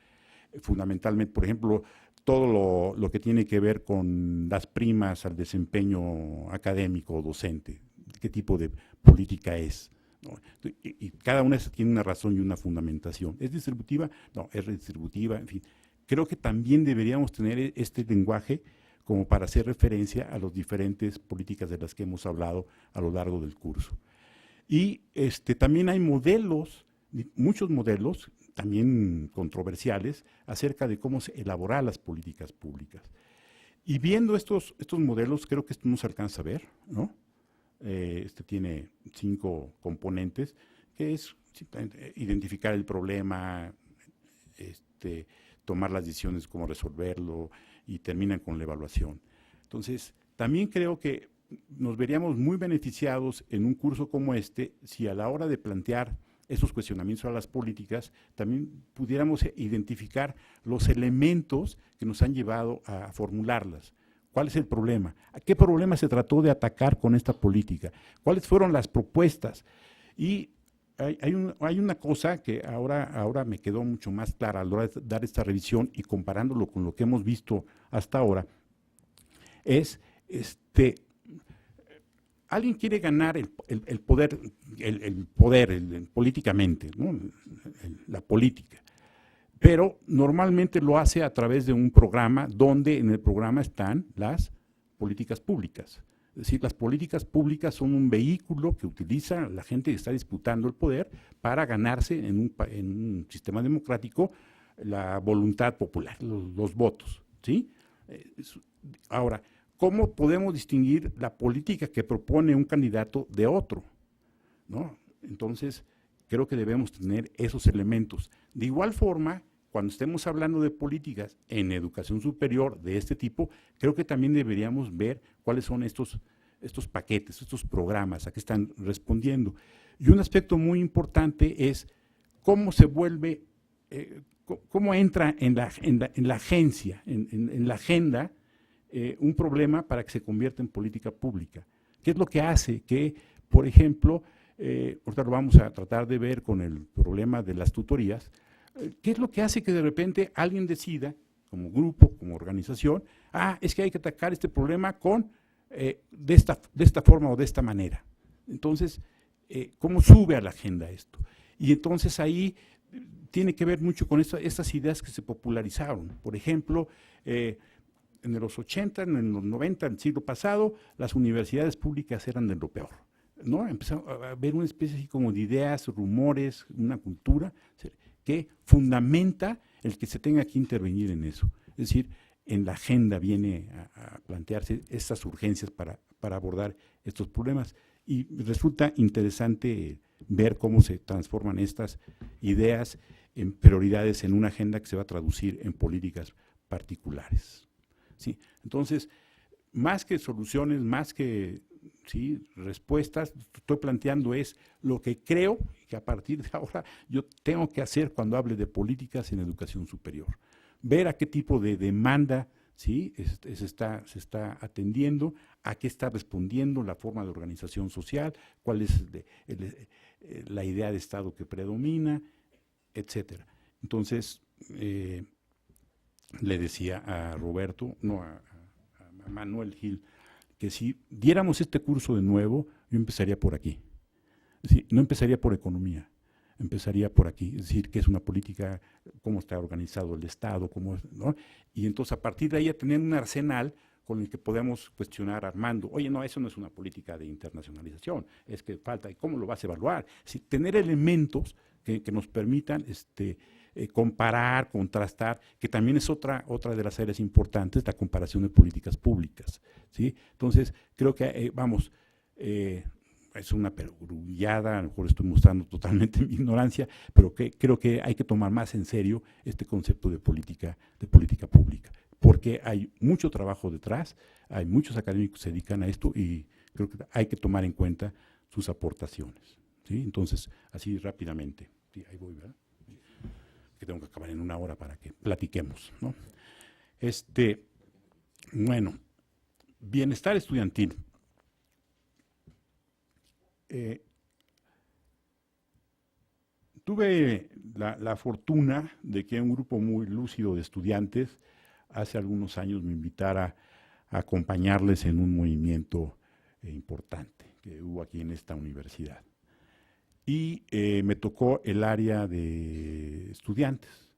Fundamentalmente, por ejemplo, todo lo que tiene que ver con las primas al desempeño académico o docente, qué tipo de política es, ¿no? Y cada una tiene una razón y una fundamentación. ¿Es distributiva? No, es redistributiva, en fin. Creo que también deberíamos tener este lenguaje como para hacer referencia a las diferentes políticas de las que hemos hablado a lo largo del curso. Y también hay modelos, muchos modelos, también controversiales, acerca de cómo se elaboran las políticas públicas. Y viendo estos modelos, creo que esto no se alcanza a ver, ¿no? Tiene 5 componentes, que es identificar el problema, tomar las decisiones, cómo resolverlo, y terminan con la evaluación. Entonces, también creo que nos veríamos muy beneficiados en un curso como este si a la hora de plantear esos cuestionamientos a las políticas, también pudiéramos identificar los elementos que nos han llevado a formularlas. ¿Cuál es el problema? ¿A qué problema se trató de atacar con esta política? ¿Cuáles fueron las propuestas? Y hay una cosa que ahora me quedó mucho más clara a la hora de dar esta revisión y comparándolo con lo que hemos visto hasta ahora, es alguien quiere ganar el poder políticamente, ¿no? La política, pero normalmente lo hace a través de un programa donde en el programa están las políticas públicas. Es decir, las políticas públicas son un vehículo que utiliza la gente que está disputando el poder para ganarse en un sistema democrático la voluntad popular, los votos, ¿sí? Ahora, ¿cómo podemos distinguir la política que propone un candidato de otro? ¿No? Entonces, creo que debemos tener esos elementos. De igual forma, cuando estemos hablando de políticas en educación superior de este tipo, creo que también deberíamos ver cuáles son estos paquetes, estos programas, a qué están respondiendo. Y un aspecto muy importante es cómo se vuelve, cómo entra en la agencia, en la agenda, un problema para que se convierta en política pública. ¿Qué es lo que hace que, por ejemplo, ahorita lo vamos a tratar de ver con el problema de las tutorías, qué es lo que hace que de repente alguien decida, como grupo, como organización, es que hay que atacar este problema de esta forma o de esta manera? Entonces, ¿cómo sube a la agenda esto? Y entonces ahí tiene que ver mucho con estas ideas que se popularizaron. Por ejemplo, en los 80, en los 90, en el siglo pasado, las universidades públicas eran de lo peor, ¿no? Empezó a haber una especie así como de ideas, rumores, una cultura que fundamenta el que se tenga que intervenir en eso. Es decir, en la agenda viene a plantearse estas urgencias para abordar estos problemas. Y resulta interesante ver cómo se transforman estas ideas en prioridades en una agenda que se va a traducir en políticas particulares. Sí, entonces, más que soluciones, más que respuestas, estoy planteando es lo que creo que a partir de ahora yo tengo que hacer cuando hable de políticas en educación superior. Ver a qué tipo de demanda se está atendiendo, a qué está respondiendo la forma de organización social, cuál es la idea de Estado que predomina, etcétera. Entonces, le decía a Roberto, a Manuel Gil, que si diéramos este curso de nuevo, yo empezaría por aquí. Es decir, no empezaría por economía, empezaría por aquí. Es decir, qué es una política, cómo está organizado el Estado, ¿no? Y entonces a partir de ahí a tener un arsenal con el que podemos cuestionar Armando. Oye, no, eso no es una política de internacionalización, es que falta, ¿y cómo lo vas a evaluar? Tener elementos que nos permitan comparar, contrastar, que también es otra de las áreas importantes, la comparación de políticas públicas, ¿sí? Entonces, creo que, es una perogrullada, a lo mejor estoy mostrando totalmente mi ignorancia, pero que creo que hay que tomar más en serio este concepto de política pública, porque hay mucho trabajo detrás, hay muchos académicos que se dedican a esto y creo que hay que tomar en cuenta sus aportaciones, ¿sí? Entonces, así rápidamente, sí, ahí voy, ¿verdad? Que tengo que acabar en 1 hora para que platiquemos, ¿no? Bueno, bienestar estudiantil. Tuve la fortuna de que un grupo muy lúcido de estudiantes hace algunos años me invitara a acompañarles en un movimiento importante que hubo aquí en esta universidad. Y me tocó el área de estudiantes.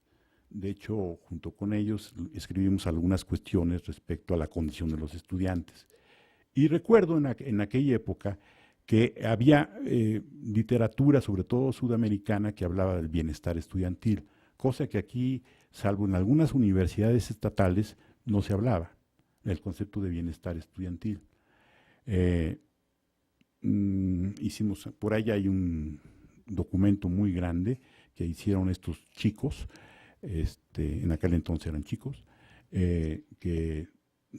De hecho, junto con ellos escribimos algunas cuestiones respecto a la condición de los estudiantes. Y recuerdo en aquella época que había literatura, sobre todo sudamericana, que hablaba del bienestar estudiantil, cosa que aquí, salvo en algunas universidades estatales, no se hablaba, del concepto de bienestar estudiantil. Hicimos, por ahí hay un documento muy grande que hicieron estos chicos, en aquel entonces eran chicos, que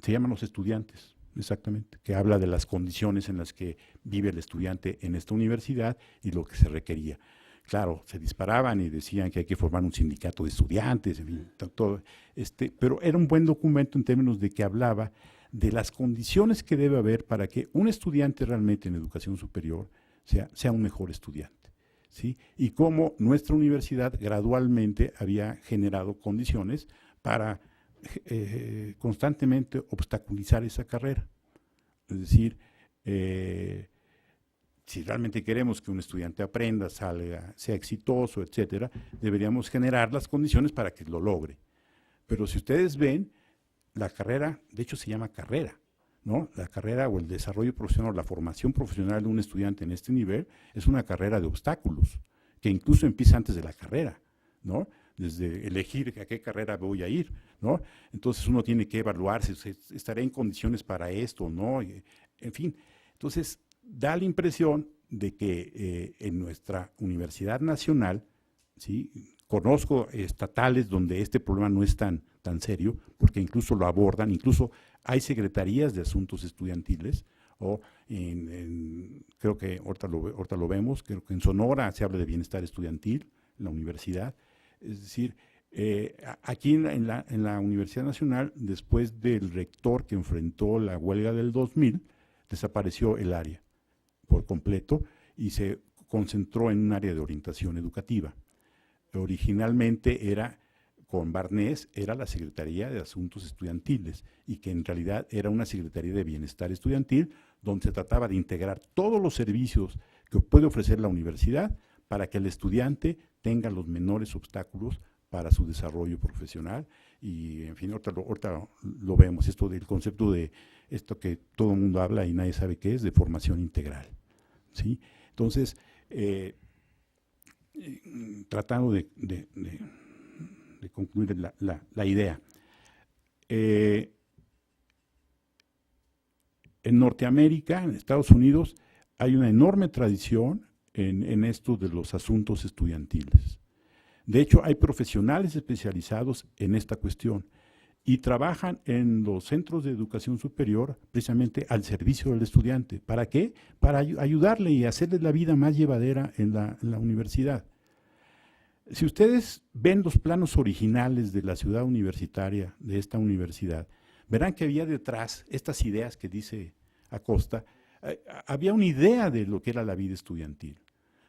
se llaman Los Estudiantes, exactamente, que habla de las condiciones en las que vive el estudiante en esta universidad y lo que se requería. Claro, se disparaban y decían que hay que formar un sindicato de estudiantes, en fin, todo, pero era un buen documento en términos de que hablaba de las condiciones que debe haber para que un estudiante realmente en educación superior sea un mejor estudiante, ¿sí? Y cómo nuestra universidad gradualmente había generado condiciones para constantemente obstaculizar esa carrera. Es decir, si realmente queremos que un estudiante aprenda, salga, sea exitoso, etcétera, deberíamos generar las condiciones para que lo logre. Pero si ustedes ven, la carrera, de hecho se llama carrera, ¿no? La carrera o el desarrollo profesional, la formación profesional de un estudiante en este nivel es una carrera de obstáculos, que incluso empieza antes de la carrera, ¿no? Desde elegir a qué carrera voy a ir, ¿no? Entonces uno tiene que evaluarse, estaré en condiciones para esto, ¿no? En fin, entonces da la impresión de que en nuestra Universidad Nacional, ¿sí? Conozco estatales donde este problema no es tan serio, porque incluso lo abordan, incluso hay secretarías de asuntos estudiantiles, o creo que ahorita lo vemos, creo que en Sonora se habla de bienestar estudiantil en la universidad. Es decir, aquí en la Universidad Nacional, después del rector que enfrentó la huelga del 2000, desapareció el área por completo y se concentró en un área de orientación educativa. Originalmente con Barnés, era la Secretaría de Asuntos Estudiantiles y que en realidad era una Secretaría de Bienestar Estudiantil donde se trataba de integrar todos los servicios que puede ofrecer la universidad para que el estudiante tenga los menores obstáculos para su desarrollo profesional y, en fin, ahorita lo vemos, esto del concepto de esto que todo el mundo habla y nadie sabe qué es, de formación integral, ¿sí? Entonces, tratando de concluir la idea. En Norteamérica, en Estados Unidos, hay una enorme tradición en esto de los asuntos estudiantiles. De hecho, hay profesionales especializados en esta cuestión y trabajan en los centros de educación superior precisamente al servicio del estudiante. ¿Para qué? Para ayudarle y hacerle la vida más llevadera en la universidad. Si ustedes ven los planos originales de la ciudad universitaria, de esta universidad, verán que había detrás estas ideas que dice Acosta, había una idea de lo que era la vida estudiantil.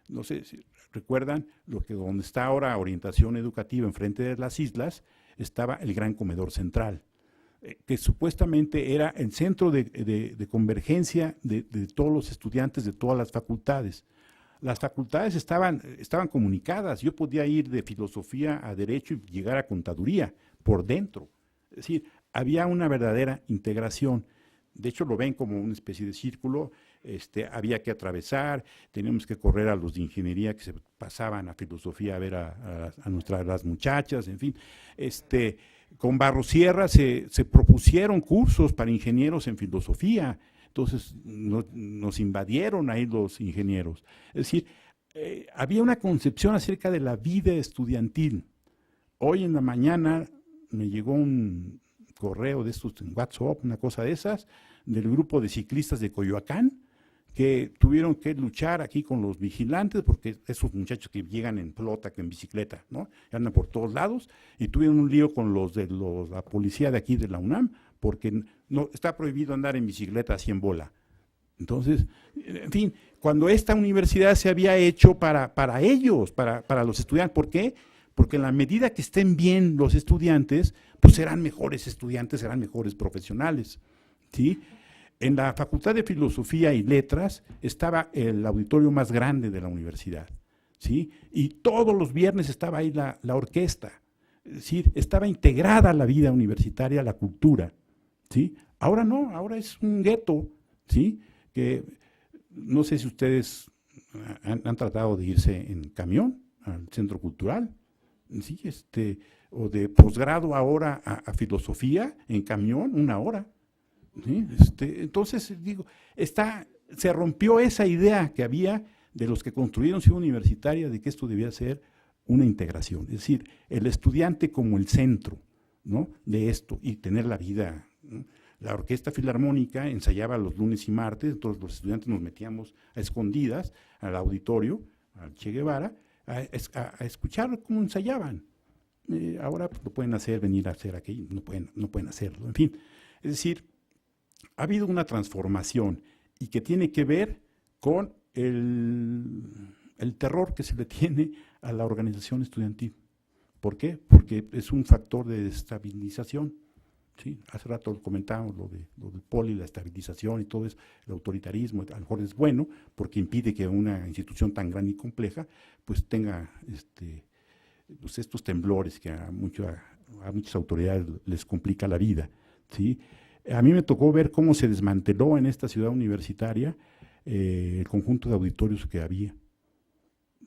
No sé si recuerdan donde está ahora orientación educativa enfrente de las islas, estaba el gran comedor central, que supuestamente era el centro de convergencia de todos los estudiantes de todas las facultades. Las facultades estaban comunicadas, yo podía ir de filosofía a derecho y llegar a contaduría por dentro. Es decir, había una verdadera integración. De hecho, lo ven como una especie de círculo, había que atravesar, teníamos que correr a los de ingeniería que se pasaban a filosofía a ver a las muchachas, en fin. Con Barrosierra se propusieron cursos para ingenieros en filosofía. entonces nos invadieron ahí los ingenieros. Es decir, había una concepción acerca de la vida estudiantil. Hoy en la mañana me llegó un correo de estos en WhatsApp, una cosa de esas, del grupo de ciclistas de Coyoacán, que tuvieron que luchar aquí con los vigilantes, porque esos muchachos que llegan en flota, que en bicicleta, ¿no? Andan por todos lados, y tuvieron un lío con los de la policía de aquí de la UNAM, porque no está prohibido andar en bicicleta así en bola. Entonces, en fin, cuando esta universidad se había hecho para ellos, para los estudiantes, ¿por qué? Porque en la medida que estén bien los estudiantes, pues serán mejores estudiantes, serán mejores profesionales, ¿sí? En la Facultad de Filosofía y Letras estaba el auditorio más grande de la universidad, ¿sí? Y todos los viernes estaba ahí la orquesta, es decir, estaba integrada a la vida universitaria, la cultura, ¿sí? Ahora no, ahora es un gueto, ¿sí? Que no sé si ustedes han tratado de irse en camión al centro cultural, ¿sí? O de posgrado ahora a filosofía en camión, 1 hora. ¿Sí? Entonces, digo, se rompió esa idea que había de los que construyeron Ciudad Universitaria de que esto debía ser una integración, es decir, el estudiante como el centro, ¿no? De esto y tener la vida, ¿no? La Orquesta Filarmónica ensayaba los lunes y martes, entonces los estudiantes nos metíamos a escondidas al auditorio, al Che Guevara, a escuchar cómo ensayaban. Ahora pues, lo pueden hacer, venir a hacer aquello, no pueden hacerlo, en fin. Es decir, ha habido una transformación y que tiene que ver con el terror que se le tiene a la organización estudiantil. ¿Por qué? Porque es un factor de estabilización. ¿Sí? Hace rato comentábamos lo del poli, la estabilización y todo eso, el autoritarismo, a lo mejor es bueno porque impide que una institución tan grande y compleja pues tenga pues estos temblores que a muchas autoridades les complica la vida, ¿sí? A mí me tocó ver cómo se desmanteló en esta ciudad universitaria el conjunto de auditorios que había,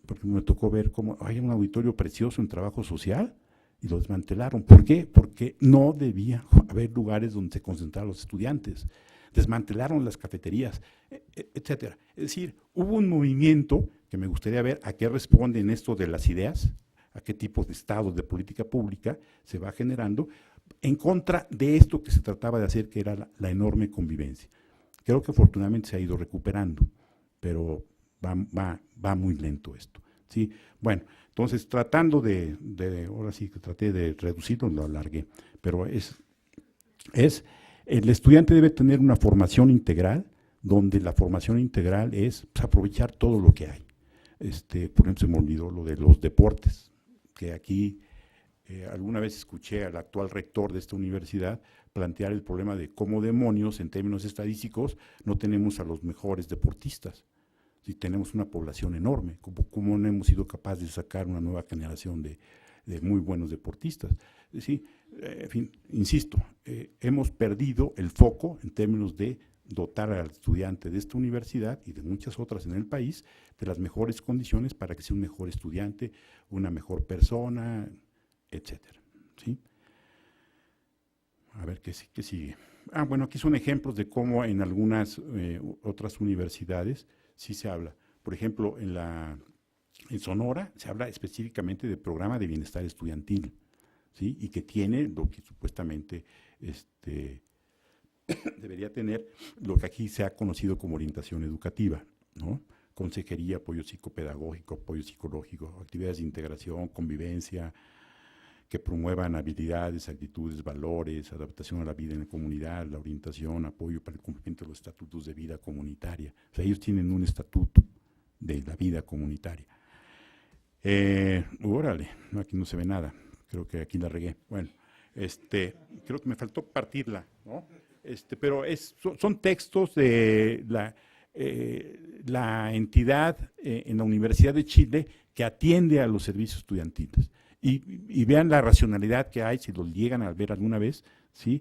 porque me tocó ver cómo hay un auditorio precioso en trabajo social y lo desmantelaron. ¿Por qué? Porque no debía haber lugares donde se concentraran los estudiantes. Desmantelaron las cafeterías, etcétera. Es decir, hubo un movimiento que me gustaría ver a qué responden esto de las ideas, a qué tipo de estado de política pública se va generando, en contra de esto que se trataba de hacer, que era la enorme convivencia. Creo que afortunadamente se ha ido recuperando, pero va muy lento esto, ¿sí? Bueno, entonces tratando ahora sí que traté de reducirlo, lo alargué, pero el estudiante debe tener una formación integral, donde la formación integral es pues, aprovechar todo lo que hay. Por ejemplo, se me olvidó lo de los deportes, que aquí alguna vez escuché al actual rector de esta universidad plantear el problema de cómo demonios, en términos estadísticos, no tenemos a los mejores deportistas. Si tenemos una población enorme, ¿cómo no hemos sido capaces de sacar una nueva generación de muy buenos deportistas? ¿Sí? En fin, insisto, hemos perdido el foco en términos de dotar al estudiante de esta universidad y de muchas otras en el país de las mejores condiciones para que sea un mejor estudiante, una mejor persona, etcétera. ¿Sí? A ver qué sigue. Bueno, aquí son ejemplos de cómo en algunas otras universidades sí se habla. Por ejemplo, en Sonora se habla específicamente del programa de bienestar estudiantil, ¿sí? Y que tiene lo que supuestamente debería tener, lo que aquí se ha conocido como orientación educativa, ¿no? Consejería, apoyo psicopedagógico, apoyo psicológico, actividades de integración, convivencia, que promuevan habilidades, actitudes, valores, adaptación a la vida en la comunidad, la orientación, apoyo para el cumplimiento de los estatutos de vida comunitaria. O sea, ellos tienen un estatuto de la vida comunitaria. Órale, no, aquí no se ve nada, creo que aquí la regué. Bueno, creo que me faltó partirla, ¿no? Pero son textos de la entidad en la Universidad de Chile que atiende a los servicios estudiantiles. Y vean la racionalidad que hay, si los llegan a ver alguna vez, ¿sí?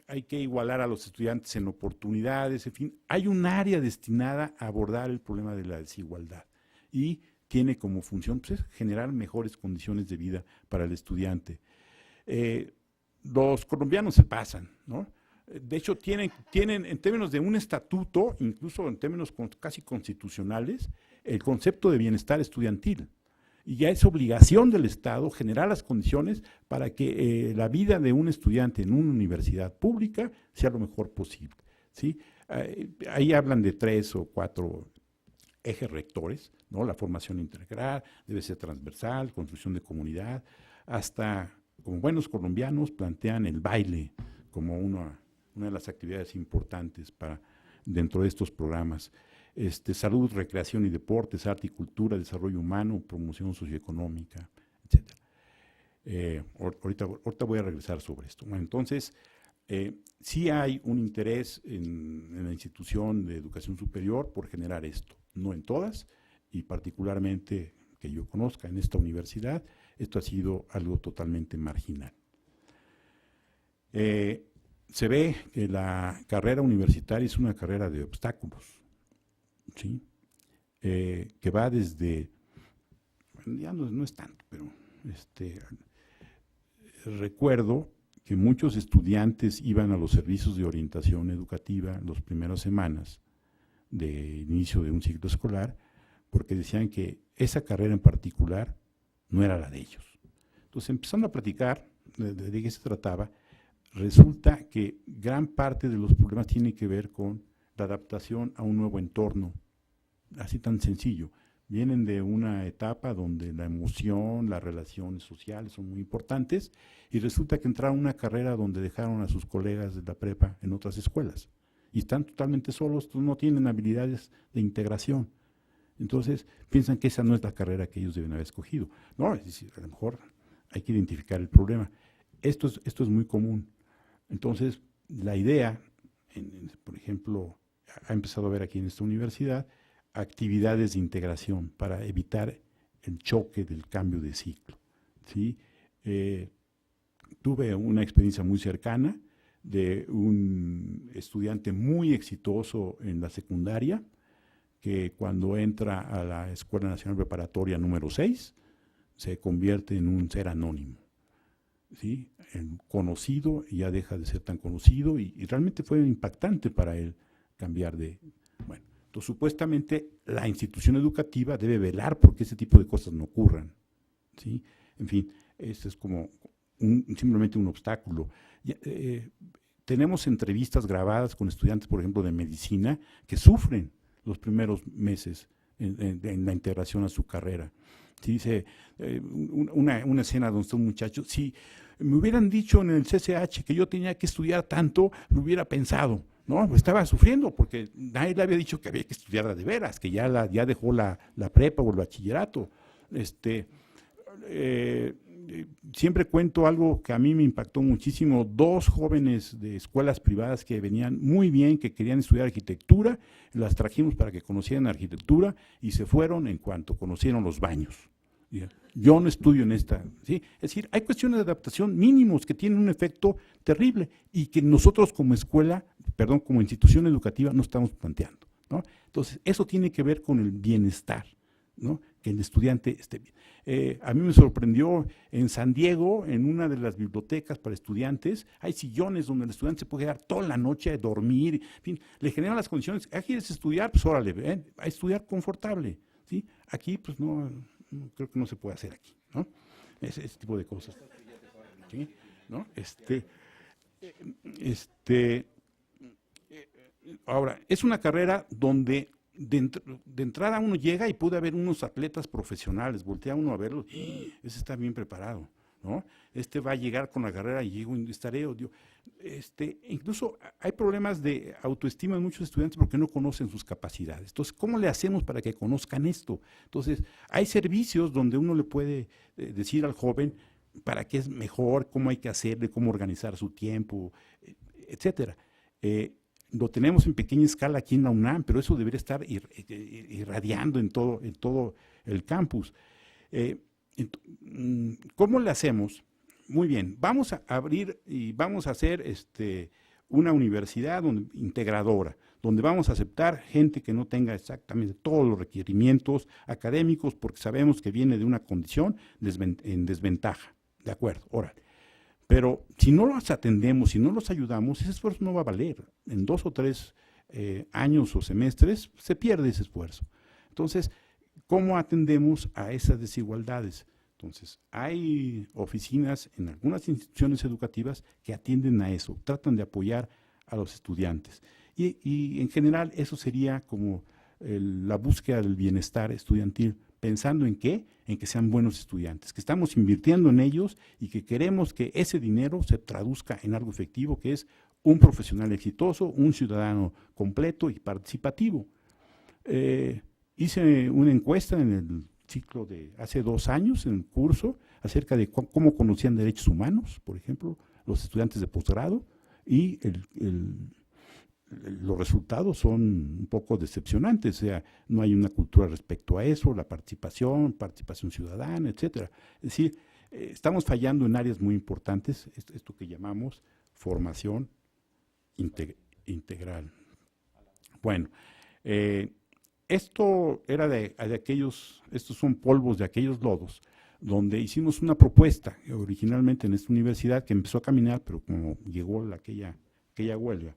Hay que igualar a los estudiantes en oportunidades, en fin, hay un área destinada a abordar el problema de la desigualdad y tiene como función pues, generar mejores condiciones de vida para el estudiante. Los colombianos se pasan, ¿no? De hecho, tienen en términos de un estatuto, incluso en términos casi constitucionales, el concepto de bienestar estudiantil. Y ya es obligación del Estado generar las condiciones para que la vida de un estudiante en una universidad pública sea lo mejor posible, ¿sí? Ahí hablan de 3 o 4 ejes rectores, ¿no? La formación integral, debe ser transversal, construcción de comunidad, hasta, como buenos colombianos, plantean el baile como una de las actividades importantes dentro de estos programas. Salud, recreación y deportes, arte y cultura, desarrollo humano, promoción socioeconómica, etc. Ahorita voy a regresar sobre esto. Bueno, entonces, sí hay un interés en la institución de educación superior por generar esto, no en todas, y particularmente que yo conozca en esta universidad, esto ha sido algo totalmente marginal. Se ve que la carrera universitaria es una carrera de obstáculos, ¿sí? Que va desde, ya no es tanto, pero recuerdo que muchos estudiantes iban a los servicios de orientación educativa las primeras semanas de inicio de un ciclo escolar, porque decían que esa carrera en particular no era la de ellos. Entonces, empezando a platicar de qué se trataba, resulta que gran parte de los problemas tiene que ver con la adaptación a un nuevo entorno, así tan sencillo. Vienen de una etapa donde la emoción, las relaciones sociales son muy importantes, y resulta que entraron a una carrera donde dejaron a sus colegas de la prepa en otras escuelas, y están totalmente solos, no tienen habilidades de integración. Entonces, piensan que esa no es la carrera que ellos deben haber escogido. No, es decir, a lo mejor hay que identificar el problema. Esto es muy común. Entonces, la idea, por ejemplo, ha empezado a ver aquí en esta universidad actividades de integración para evitar el choque del cambio de ciclo, ¿sí? Tuve una experiencia muy cercana de un estudiante muy exitoso en la secundaria, que cuando entra a la Escuela Nacional Preparatoria número 6, se convierte en un ser anónimo, ¿sí? El conocido ya deja de ser tan conocido, y realmente fue impactante para él cambiar de... Bueno, entonces supuestamente la institución educativa debe velar porque ese tipo de cosas no ocurran, ¿sí? En fin, este es como simplemente un obstáculo. Tenemos entrevistas grabadas con estudiantes, por ejemplo, de medicina, que sufren los primeros meses en la integración a su carrera. Sí, dice una escena donde está un muchacho: si me hubieran dicho en el CCH que yo tenía que estudiar tanto, lo hubiera pensado, ¿no? Estaba sufriendo porque nadie le había dicho que había que estudiar de veras, que ya dejó la prepa o el bachillerato. Siempre cuento algo que a mí me impactó muchísimo: 2 jóvenes de escuelas privadas que venían muy bien, que querían estudiar arquitectura, las trajimos para que conocieran arquitectura y se fueron en cuanto conocieron los baños. Yo no estudio en esta, ¿sí? Es decir, hay cuestiones de adaptación mínimos que tienen un efecto terrible y que nosotros como como institución educativa no estamos planteando, ¿no? Entonces, eso tiene que ver con el bienestar, ¿no? Que el estudiante esté bien. A mí me sorprendió en San Diego, en una de las bibliotecas para estudiantes, hay sillones donde el estudiante se puede quedar toda la noche a dormir, en fin, le generan las condiciones. ¿Quieres estudiar? Pues órale, a estudiar confortable, ¿sí? Aquí, pues no, creo que no se puede hacer aquí, ¿no? Ese tipo de cosas, ¿sí? ¿No? Ahora, es una carrera donde de entrada uno llega y puede haber unos atletas profesionales, voltea uno a verlos, ese está bien preparado, ¿no? Va a llegar con la carrera y llego y estaré, incluso hay problemas de autoestima en muchos estudiantes porque no conocen sus capacidades. Entonces, ¿cómo le hacemos para que conozcan esto? Entonces, hay servicios donde uno le puede decir al joven para qué es mejor, cómo hay que hacerle, cómo organizar su tiempo, etcétera. Lo tenemos en pequeña escala aquí en la UNAM, pero eso debería estar irradiando en todo el campus. ¿Cómo le hacemos? Muy bien, vamos a abrir y vamos a hacer una universidad integradora, donde vamos a aceptar gente que no tenga exactamente todos los requerimientos académicos, porque sabemos que viene de una condición en desventaja. De acuerdo, órale. Pero si no los atendemos, si no los ayudamos, ese esfuerzo no va a valer. En 2 o 3 años o semestres se pierde ese esfuerzo. Entonces, ¿cómo atendemos a esas desigualdades? Entonces, hay oficinas en algunas instituciones educativas que atienden a eso, tratan de apoyar a los estudiantes. Y en general eso sería como la búsqueda del bienestar estudiantil, pensando en qué, en que sean buenos estudiantes, que estamos invirtiendo en ellos y que queremos que ese dinero se traduzca en algo efectivo, que es un profesional exitoso, un ciudadano completo y participativo. Hice una encuesta en el ciclo de hace 2 años, en el curso, acerca de cómo conocían derechos humanos, por ejemplo, los estudiantes de posgrado, y los resultados son un poco decepcionantes, o sea, no hay una cultura respecto a eso, la participación ciudadana, etcétera. Es decir, estamos fallando en áreas muy importantes, esto que llamamos formación integral. Bueno, esto era de aquellos, estos son polvos de aquellos lodos, donde hicimos una propuesta originalmente en esta universidad que empezó a caminar, pero como llegó aquella huelga,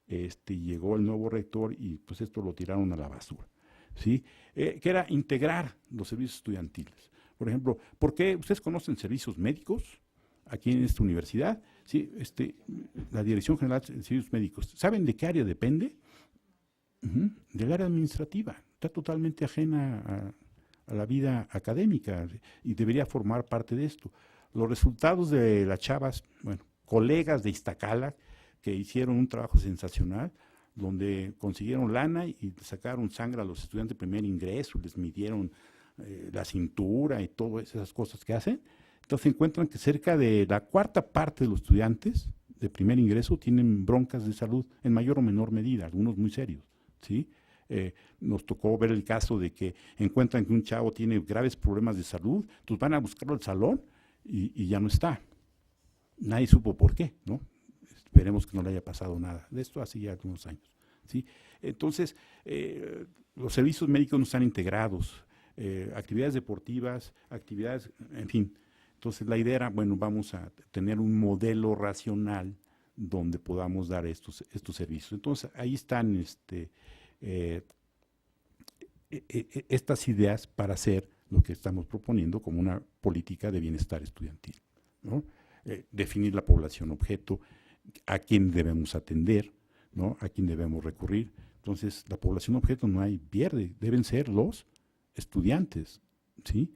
llegó el nuevo rector y pues esto lo tiraron a la basura, ¿sí? Que era integrar los servicios estudiantiles. Por ejemplo, ¿por qué ustedes conocen servicios médicos aquí en esta universidad? Sí, la Dirección General de Servicios Médicos, ¿saben de qué área depende? Del área administrativa, está totalmente ajena a la vida académica y debería formar parte de esto. Los resultados de las chavas, bueno, colegas de Iztacala, que hicieron un trabajo sensacional, donde consiguieron lana y sacaron sangre a los estudiantes de primer ingreso, les midieron la cintura y todas esas cosas que hacen. Entonces encuentran que cerca de la 1/4 parte de los estudiantes de primer ingreso tienen broncas de salud en mayor o menor medida, algunos muy serios, ¿sí? Nos tocó ver el caso de que encuentran que un chavo tiene graves problemas de salud, entonces van a buscarlo al salón y ya no está. Nadie supo por qué, ¿no? Esperemos que no le haya pasado nada de esto hace ya algunos años, ¿sí? Entonces, los servicios médicos no están integrados, actividades deportivas, actividades, en fin. Entonces, la idea era, bueno, vamos a tener un modelo racional donde podamos dar estos servicios. Entonces, ahí están estas ideas para hacer lo que estamos proponiendo como una política de bienestar estudiantil, ¿no? Definir la población objeto, a quién debemos atender, ¿no? A quién debemos recurrir. Entonces, la población objeto no hay pierde, deben ser los estudiantes, ¿sí?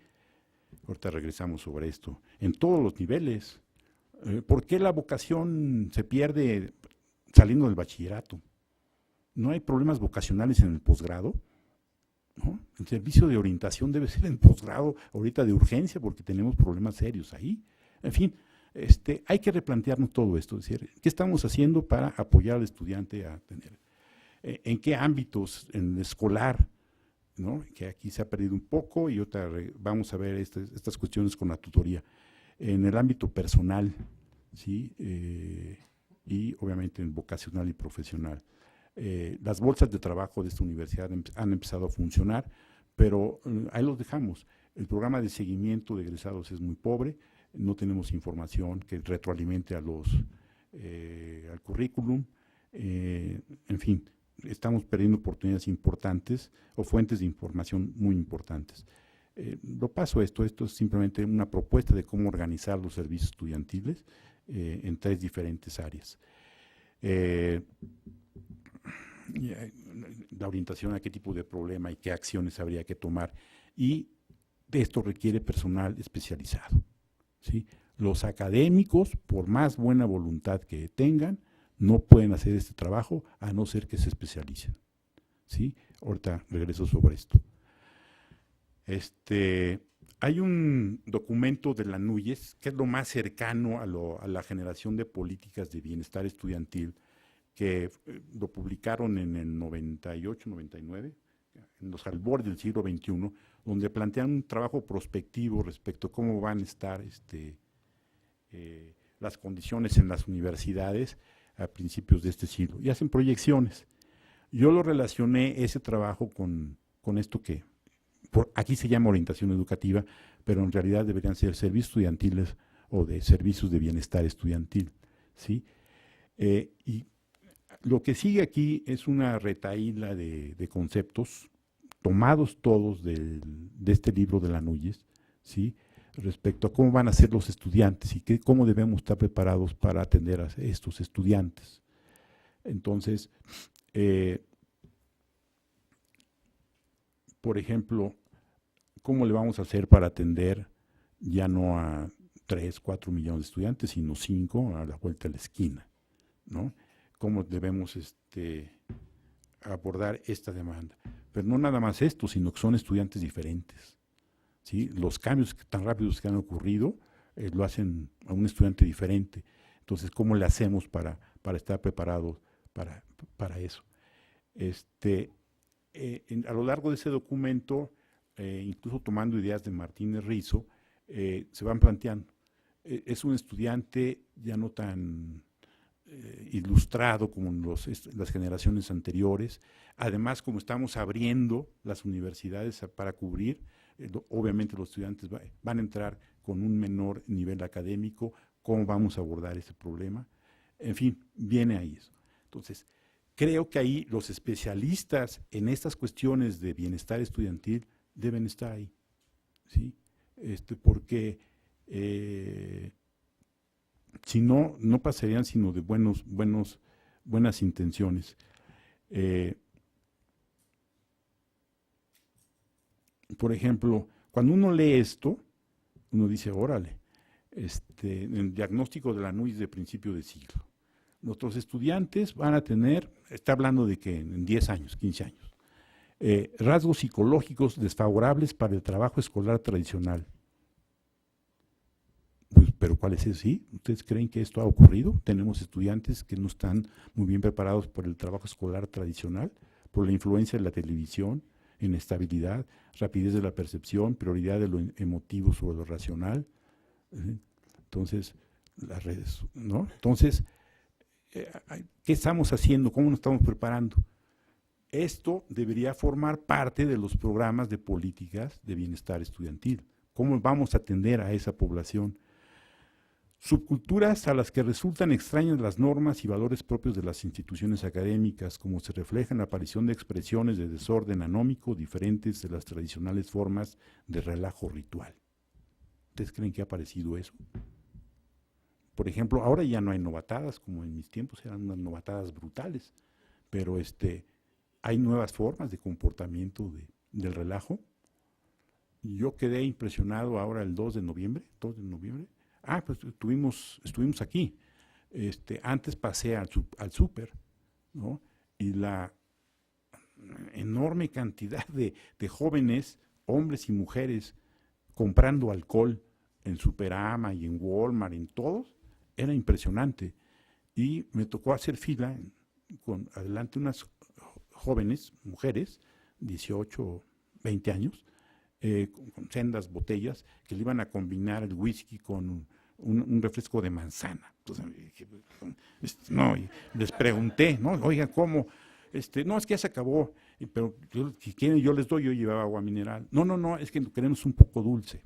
Ahorita regresamos sobre esto. En todos los niveles. ¿Por qué la vocación se pierde saliendo del bachillerato? ¿No hay problemas vocacionales en el posgrado? ¿No? El servicio de orientación debe ser en posgrado, ahorita de urgencia, porque tenemos problemas serios ahí. En fin, hay que replantearnos todo esto, es decir, ¿qué estamos haciendo para apoyar al estudiante a tener? ¿En qué ámbitos? En el escolar, ¿no? Que aquí se ha perdido un poco y otra vamos a ver estas cuestiones con la tutoría. En el ámbito personal, ¿sí? Y obviamente en vocacional y profesional. Las bolsas de trabajo de esta universidad han empezado a funcionar, pero ahí los dejamos. El programa de seguimiento de egresados es muy pobre, no tenemos información que retroalimente al currículum, en fin, estamos perdiendo oportunidades importantes o fuentes de información muy importantes. Lo paso esto es simplemente una propuesta de cómo organizar los servicios estudiantiles en 3 diferentes áreas. La orientación a qué tipo de problema y qué acciones habría que tomar, y esto requiere personal especializado, ¿sí? Los académicos, por más buena voluntad que tengan, no pueden hacer este trabajo a no ser que se especialicen, ¿sí? Ahorita regreso sobre esto. Hay un documento de la NUYES, que es lo más cercano a la generación de políticas de bienestar estudiantil, que lo publicaron en el 98, 99, en los albores del siglo XXI, donde plantean un trabajo prospectivo respecto a cómo van a estar las condiciones en las universidades a principios de este siglo, y hacen proyecciones. Yo lo relacioné ese trabajo con esto que aquí se llama orientación educativa, pero en realidad deberían ser servicios estudiantiles o de servicios de bienestar estudiantil, ¿sí? Y lo que sigue aquí es una retahíla de conceptos tomados todos de este libro de Lanúyes, ¿sí? Respecto a cómo van a ser los estudiantes y cómo debemos estar preparados para atender a estos estudiantes. Entonces, por ejemplo, ¿cómo le vamos a hacer para atender ya no a 3, 4 millones de estudiantes, sino 5 a la vuelta de la esquina, ¿no? ¿Cómo debemos abordar esta demanda? Pero no nada más esto, sino que son estudiantes diferentes, ¿sí? Los cambios tan rápidos que han ocurrido lo hacen a un estudiante diferente. Entonces, ¿cómo le hacemos para estar preparados para eso? A lo largo de ese documento, incluso tomando ideas de Martínez Rizo, se van planteando. Es un estudiante ya no tan ilustrado como las generaciones anteriores. Además, como estamos abriendo las universidades para cubrir, obviamente los estudiantes van a entrar con un menor nivel académico. ¿Cómo vamos a abordar ese problema? En fin, viene ahí eso. Entonces, creo que ahí los especialistas en estas cuestiones de bienestar estudiantil deben estar ahí, ¿sí? Porque si no, no pasarían sino de buenas intenciones. Por ejemplo, cuando uno lee esto, uno dice, órale, el diagnóstico de Lanúyes de principio de siglo. Nuestros estudiantes van a tener, está hablando de que en 10 años, 15 años, rasgos psicológicos desfavorables para el trabajo escolar tradicional. Pues, ¿pero cuál es eso? ¿Sí? ¿Ustedes creen que esto ha ocurrido? Tenemos estudiantes que no están muy bien preparados por el trabajo escolar tradicional, por la influencia de la televisión, inestabilidad, rapidez de la percepción, prioridad de lo emotivo sobre lo racional. Entonces, las redes, ¿no? Entonces, ¿qué estamos haciendo? ¿Cómo nos estamos preparando? Esto debería formar parte de los programas de políticas de bienestar estudiantil. ¿Cómo vamos a atender a esa población? Subculturas a las que resultan extrañas las normas y valores propios de las instituciones académicas, como se refleja en la aparición de expresiones de desorden anómico diferentes de las tradicionales formas de relajo ritual. ¿Ustedes creen que ha aparecido eso? Por ejemplo, ahora ya no hay novatadas, como en mis tiempos eran unas novatadas brutales, pero hay nuevas formas de comportamiento del relajo. Yo quedé impresionado ahora el 2 de noviembre. Pues estuvimos aquí. Antes pasé al súper, ¿no? Y la enorme cantidad de jóvenes, hombres y mujeres, comprando alcohol en Superama y en Walmart, en todos, era impresionante. Y me tocó hacer fila con adelante unas jóvenes, mujeres, 18, 20 años, con sendas botellas que le iban a combinar el whisky con un refresco de manzana. Entonces, no, y les pregunté, ¿no? Oigan, ¿cómo? No, es que ya se acabó, pero si quieren yo les doy. Yo llevaba agua mineral. No, es que queremos un poco dulce.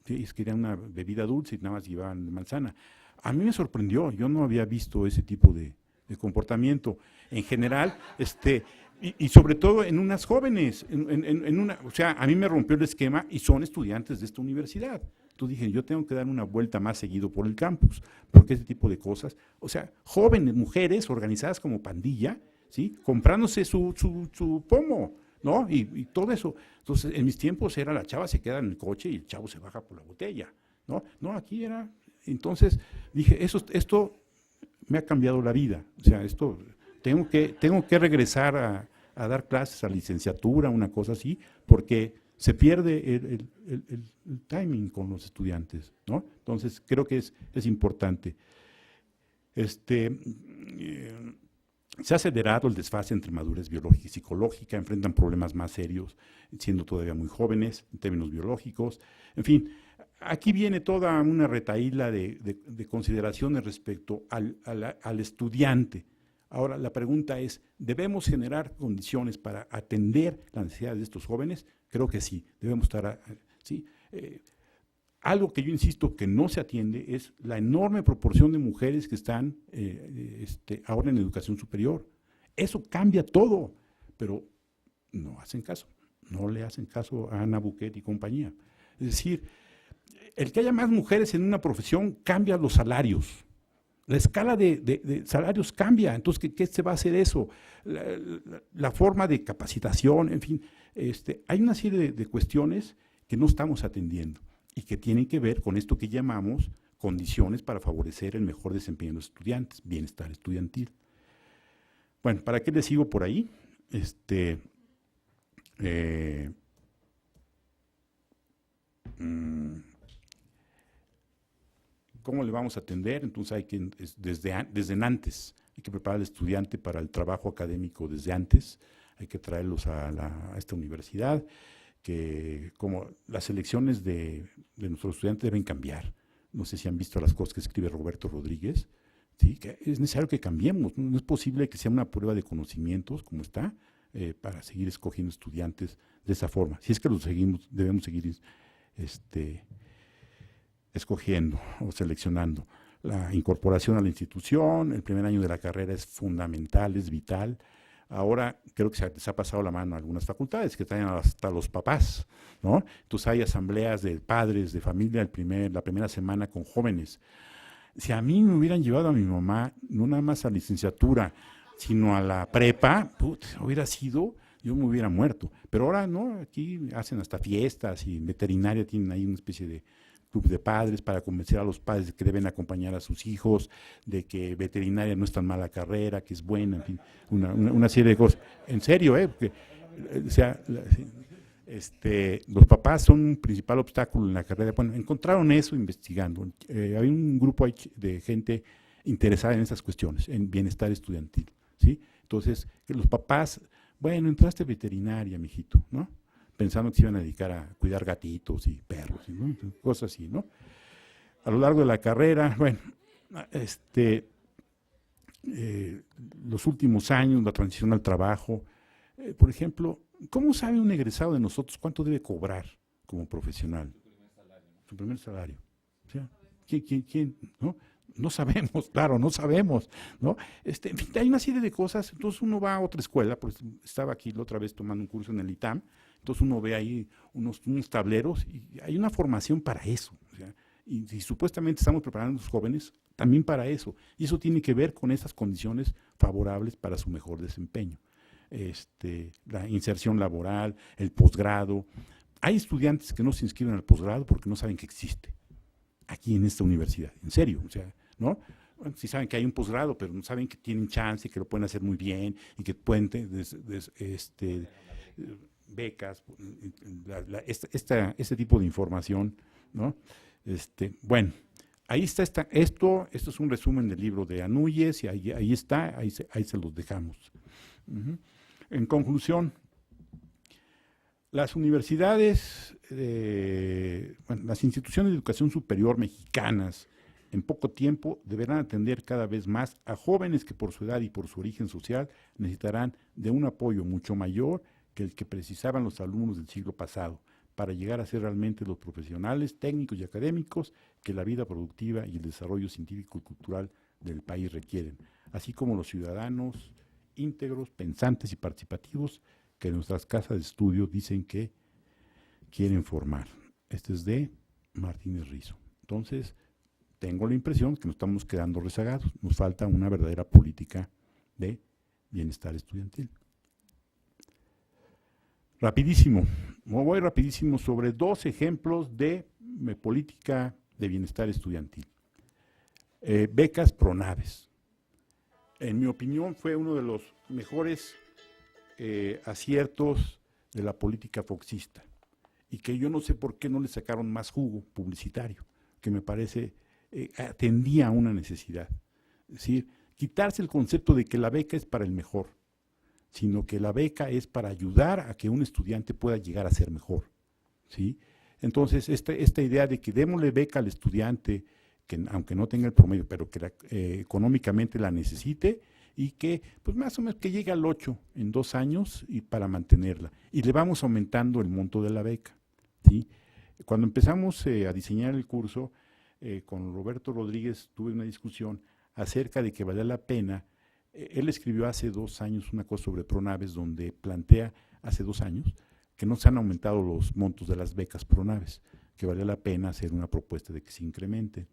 ¿Sí? Es que era una bebida dulce y nada más llevaban de manzana. A mí me sorprendió, yo no había visto ese tipo de comportamiento. En general, y sobre todo en unas jóvenes, o sea, a mí me rompió el esquema y son estudiantes de esta universidad. Entonces dije, yo tengo que dar una vuelta más seguido por el campus, porque ese tipo de cosas, o sea, jóvenes, mujeres organizadas como pandilla, ¿sí? Comprándose su pomo, ¿no? Y todo eso. Entonces, en mis tiempos era la chava se queda en el coche y el chavo se baja por la botella, ¿no? No, aquí era. Entonces dije, esto me ha cambiado la vida, o sea, tengo que regresar a dar clases a licenciatura, una cosa así, porque se pierde el timing con los estudiantes, ¿no? Entonces, creo que es importante. Se ha acelerado el desfase entre madurez biológica y psicológica, enfrentan problemas más serios, siendo todavía muy jóvenes en términos biológicos. En fin, aquí viene toda una retahíla de consideraciones respecto al estudiante. Ahora, la pregunta es, ¿debemos generar condiciones para atender las necesidades de estos jóvenes? Creo que sí, debemos estar, sí. Algo que yo insisto que no se atiende es la enorme proporción de mujeres que están ahora en educación superior. Eso cambia todo, pero no hacen caso, no le hacen caso a Ana Buquet y compañía. Es decir, el que haya más mujeres en una profesión cambia los salarios. La escala de salarios cambia, entonces, ¿qué se va a hacer eso? La forma de capacitación, en fin, hay una serie de cuestiones que no estamos atendiendo y que tienen que ver con esto que llamamos condiciones para favorecer el mejor desempeño de los estudiantes, bienestar estudiantil. Bueno, ¿para qué les sigo por ahí? ¿Cómo le vamos a atender? Entonces hay que, desde antes, hay que preparar al estudiante para el trabajo académico desde antes, hay que traerlos a esta universidad, que como las elecciones de nuestros estudiantes deben cambiar. No sé si han visto las cosas que escribe Roberto Rodríguez, ¿sí? Que es necesario que cambiemos, no es posible que sea una prueba de conocimientos como está, para seguir escogiendo estudiantes de esa forma. Si es que los debemos seguir escogiendo o seleccionando. La incorporación a la institución, el primer año de la carrera es fundamental, es vital. Ahora creo que se ha pasado la mano a algunas facultades que traen hasta los papás, ¿no? Entonces hay asambleas de padres, de familia, la primera semana con jóvenes. Si a mí me hubieran llevado a mi mamá, no nada más a licenciatura, sino a la prepa, hubiera sido, yo me hubiera muerto. Pero ahora no, aquí hacen hasta fiestas y en veterinaria tienen ahí una especie de club de padres para convencer a los padres de que deben acompañar a sus hijos, de que veterinaria no es tan mala carrera, que es buena, en fin, una serie de cosas. En serio, porque, los papás son un principal obstáculo en la carrera. Bueno, encontraron eso investigando. Hay un grupo de gente interesada en esas cuestiones, en bienestar estudiantil, ¿sí? Entonces, que los papás, bueno, entraste a veterinaria, mijito, ¿no? Pensando que se iban a dedicar a cuidar gatitos y perros, ¿no? Cosas así, ¿no? A lo largo de la carrera, bueno, los últimos años, la transición al trabajo, por ejemplo, ¿cómo sabe un egresado de nosotros cuánto debe cobrar como profesional? Su primer salario. O sea, ¿quién? ¿No? No sabemos, claro, no sabemos, ¿no? En fin, hay una serie de cosas. Entonces uno va a otra escuela, pues estaba aquí la otra vez tomando un curso en el ITAM, entonces uno ve ahí unos tableros y hay una formación para eso. O sea, y supuestamente estamos preparando a los jóvenes también para eso. Y eso tiene que ver con esas condiciones favorables para su mejor desempeño. La inserción laboral, el posgrado. Hay estudiantes que no se inscriben al posgrado porque no saben que existe aquí en esta universidad, en serio, o sea, ¿no? Bueno, sí saben que hay un posgrado, pero no saben que tienen chance, que lo pueden hacer muy bien y que pueden becas, este tipo de información, ¿no? Bueno, ahí está esto es un resumen del libro de Anúyes y ahí está, ahí se los dejamos. En conclusión, las universidades, las instituciones de educación superior mexicanas, en poco tiempo deberán atender cada vez más a jóvenes que por su edad y por su origen social necesitarán de un apoyo mucho mayor que el que precisaban los alumnos del siglo pasado para llegar a ser realmente los profesionales, técnicos y académicos que la vida productiva y el desarrollo científico y cultural del país requieren, así como los ciudadanos íntegros, pensantes y participativos que nuestras casas de estudio dicen que quieren formar. Este es de Martínez Rizo. Entonces, tengo la impresión que nos estamos quedando rezagados. Nos falta una verdadera política de bienestar estudiantil. Rapidísimo, me voy rapidísimo sobre 2 ejemplos de política de bienestar estudiantil. Becas Pronaves. En mi opinión fue uno de los mejores aciertos de la política foxista y que yo no sé por qué no le sacaron más jugo publicitario, que me parece atendía a una necesidad. Es decir, quitarse el concepto de que la beca es para el mejor, sino que la beca es para ayudar a que un estudiante pueda llegar a ser mejor, ¿sí? Entonces, esta idea de que démosle beca al estudiante, que aunque no tenga el promedio, pero que económicamente la necesite, y que, pues más o menos, que llegue al 8 en 2 años y para mantenerla. Y le vamos aumentando el monto de la beca, ¿sí? Cuando empezamos a diseñar el curso, con Roberto Rodríguez tuve una discusión acerca de que valía la pena. Él escribió hace 2 años una cosa sobre Pronaves, donde plantea, hace 2 años, que no se han aumentado los montos de las becas Pronaves, que valía la pena hacer una propuesta de que se incremente.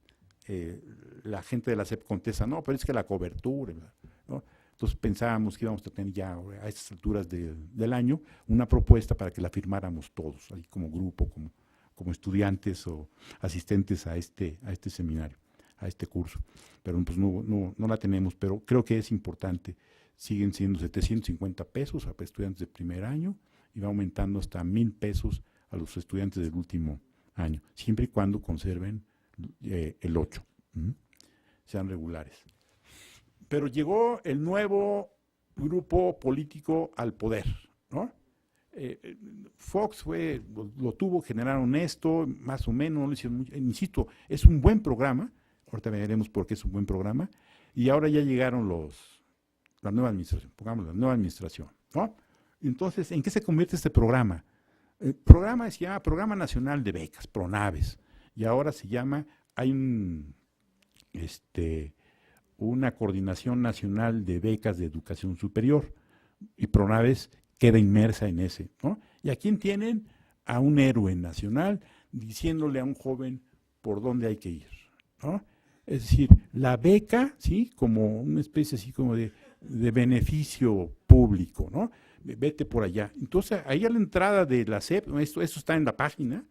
La gente de la SEP contesta, no, pero es que la cobertura, ¿no? Entonces pensábamos que íbamos a tener ya a estas alturas del año una propuesta para que la firmáramos todos, ahí como grupo, como estudiantes o asistentes a este seminario, a este curso. Pero pues no la tenemos, pero creo que es importante. Siguen siendo 750 pesos a estudiantes de primer año y va aumentando hasta 1,000 pesos a los estudiantes del último año, siempre y cuando conserven el 8, sean regulares. Pero llegó el nuevo grupo político al poder, ¿no? Fox lo tuvo, generaron esto, más o menos, no lo hicieron mucho. Insisto, es un buen programa, ahorita veremos por qué es un buen programa, y ahora ya llegaron la nueva administración, pongamos la nueva administración, ¿no? Entonces, ¿en qué se convierte este programa? El programa se llama Programa Nacional de Becas, Pronaves, y ahora se llama, hay una Coordinación Nacional de Becas de Educación Superior, y Pronaves queda inmersa en ese, ¿no? Y aquí tienen a un héroe nacional diciéndole a un joven por dónde hay que ir, ¿no? Es decir, la beca, ¿sí? Como una especie así como de beneficio público, ¿no? Vete por allá. Entonces, ahí a la entrada de la SEP, esto está en la página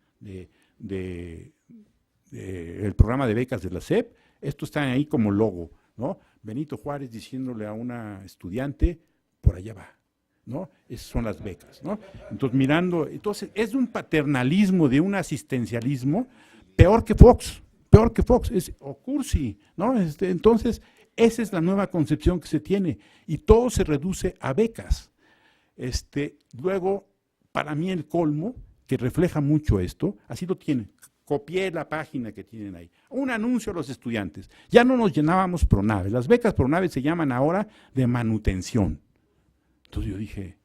el programa de becas de la SEP, esto está ahí como logo, ¿no? Benito Juárez diciéndole a una estudiante, por allá va, ¿no? Esas son las becas, ¿no? Entonces es de un paternalismo, de un asistencialismo, peor que Fox, o Cursi, ¿no? Entonces, esa es la nueva concepción que se tiene, y todo se reduce a becas. Luego, para mí el colmo, que refleja mucho esto, así lo tiene. Copié la página que tienen ahí. Un anuncio a los estudiantes. Ya no nos llenábamos Pronaves. Las becas Pronaves se llaman ahora de manutención. Entonces yo dije,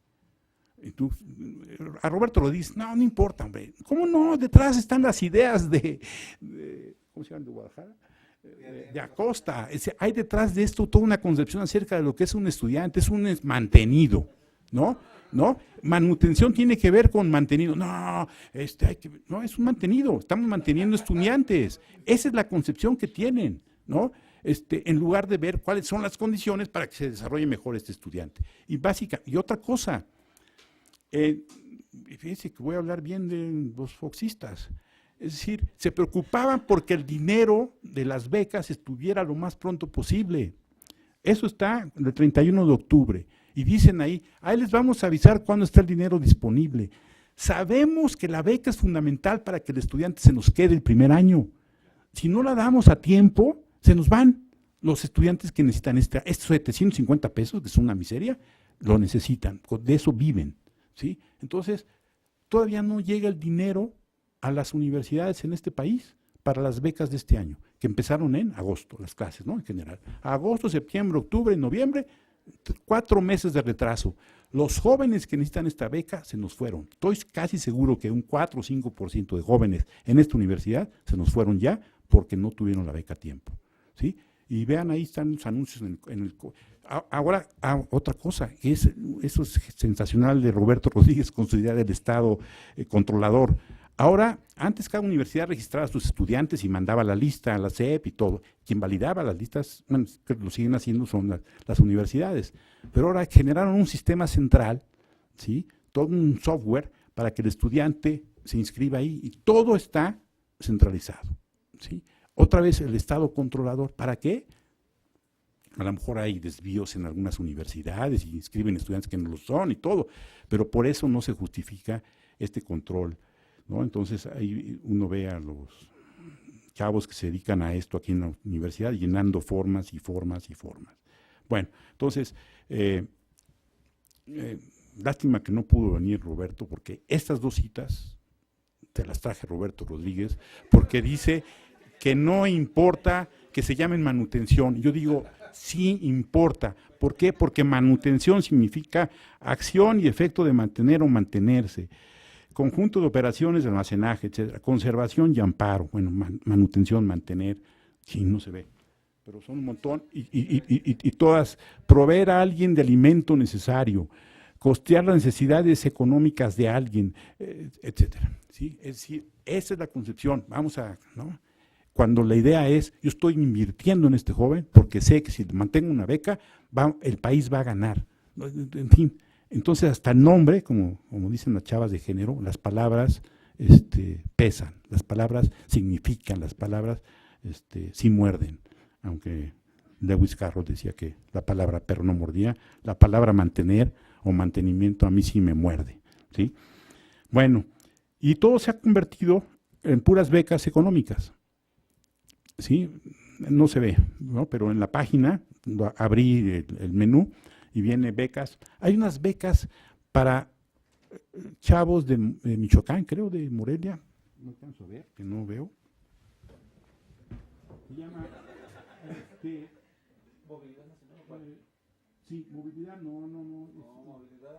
a Roberto lo dice, no importa, hombre. ¿Cómo no? Detrás están las ideas ¿cómo se llaman? ¿De Guadalajara? De Acosta. Hay detrás de esto toda una concepción acerca de lo que es un estudiante, es un mantenido, ¿no? Manutención tiene que ver con mantenido. No, es un mantenido, estamos manteniendo estudiantes. Esa es la concepción que tienen, ¿no? En lugar de ver cuáles son las condiciones para que se desarrolle mejor este estudiante. Y otra cosa, fíjense que voy a hablar bien de los foxistas. Es decir, se preocupaban porque el dinero de las becas estuviera lo más pronto posible. Eso está el 31 de octubre. Y dicen ahí les vamos a avisar cuándo está el dinero disponible. Sabemos que la beca es fundamental para que el estudiante se nos quede el primer año. Si no la damos a tiempo, se nos van los estudiantes que necesitan estos 750 pesos, que es una miseria, lo necesitan, de eso viven, ¿sí? Entonces, todavía no llega el dinero a las universidades en este país para las becas de este año, que empezaron en agosto, las clases, ¿no? En general. Agosto, septiembre, octubre, noviembre, 4 meses de retraso. Los jóvenes que necesitan esta beca se nos fueron. Estoy casi seguro que un 4 o 5% de jóvenes en esta universidad se nos fueron ya porque no tuvieron la beca a tiempo, ¿sí? Y vean, ahí están los anuncios ahora, otra cosa, eso es sensacional de Roberto Rodríguez con su idea del Estado controlador. Ahora, antes cada universidad registraba a sus estudiantes y mandaba la lista a la SEP y todo. Quien validaba las listas, bueno, que lo siguen haciendo son las universidades. Pero ahora generaron un sistema central, ¿sí? Todo un software para que el estudiante se inscriba ahí y todo está centralizado, ¿sí? Otra vez el Estado controlador. ¿Para qué? A lo mejor hay desvíos en algunas universidades y inscriben estudiantes que no lo son y todo, pero por eso no se justifica este control, ¿no? Entonces ahí uno ve a los chavos que se dedican a esto aquí en la universidad llenando formas y formas y formas. Bueno, entonces, lástima que no pudo venir Roberto, porque estas 2 citas te las traje Roberto Rodríguez, porque dice que no importa que se llamen manutención. Yo digo, sí importa. ¿Por qué? Porque manutención significa acción y efecto de mantener o mantenerse. conjunto de operaciones de almacenaje, etcétera, conservación y amparo, bueno, manutención, mantener, sí, no se ve, pero son un montón, y todas, proveer a alguien de alimento necesario, costear las necesidades económicas de alguien, etcétera. ¿Sí? Es decir, esa es la concepción, ¿no? Cuando la idea es, yo estoy invirtiendo en este joven porque sé que si mantengo una beca, el país va a ganar. En fin, entonces hasta el nombre, como dicen las chavas de género, las palabras pesan, las palabras significan, las palabras sí muerden, aunque Lewis Carroll decía que la palabra perro no mordía, la palabra mantener o mantenimiento a mí sí me muerde, ¿sí? Bueno, y todo se ha convertido en puras becas económicas, ¿sí? No se ve, ¿no? Pero en la página, abrí el menú y viene becas. Hay unas becas para chavos de Michoacán, creo, de Morelia. No alcanzo a ver, que no veo. Se llama movilidad nacional. Sí, movilidad, no. Movilidad,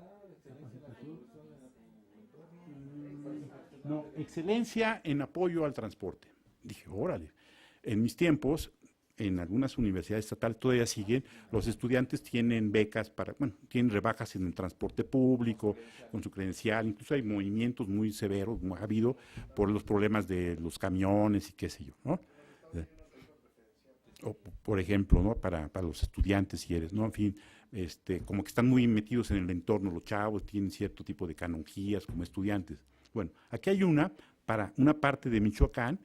no, excelencia en apoyo al transporte. Dije, órale. En mis tiempos, en algunas universidades estatales todavía siguen, los estudiantes tienen becas tienen rebajas en el transporte público, con su credencial, incluso hay movimientos muy severos, ha habido por los problemas de los camiones y qué sé yo, ¿no? O, por ejemplo, ¿no? Para los estudiantes, si eres, ¿no? En fin, como que están muy metidos en el entorno, los chavos tienen cierto tipo de canonjías como estudiantes. Bueno, aquí hay para una parte de Michoacán,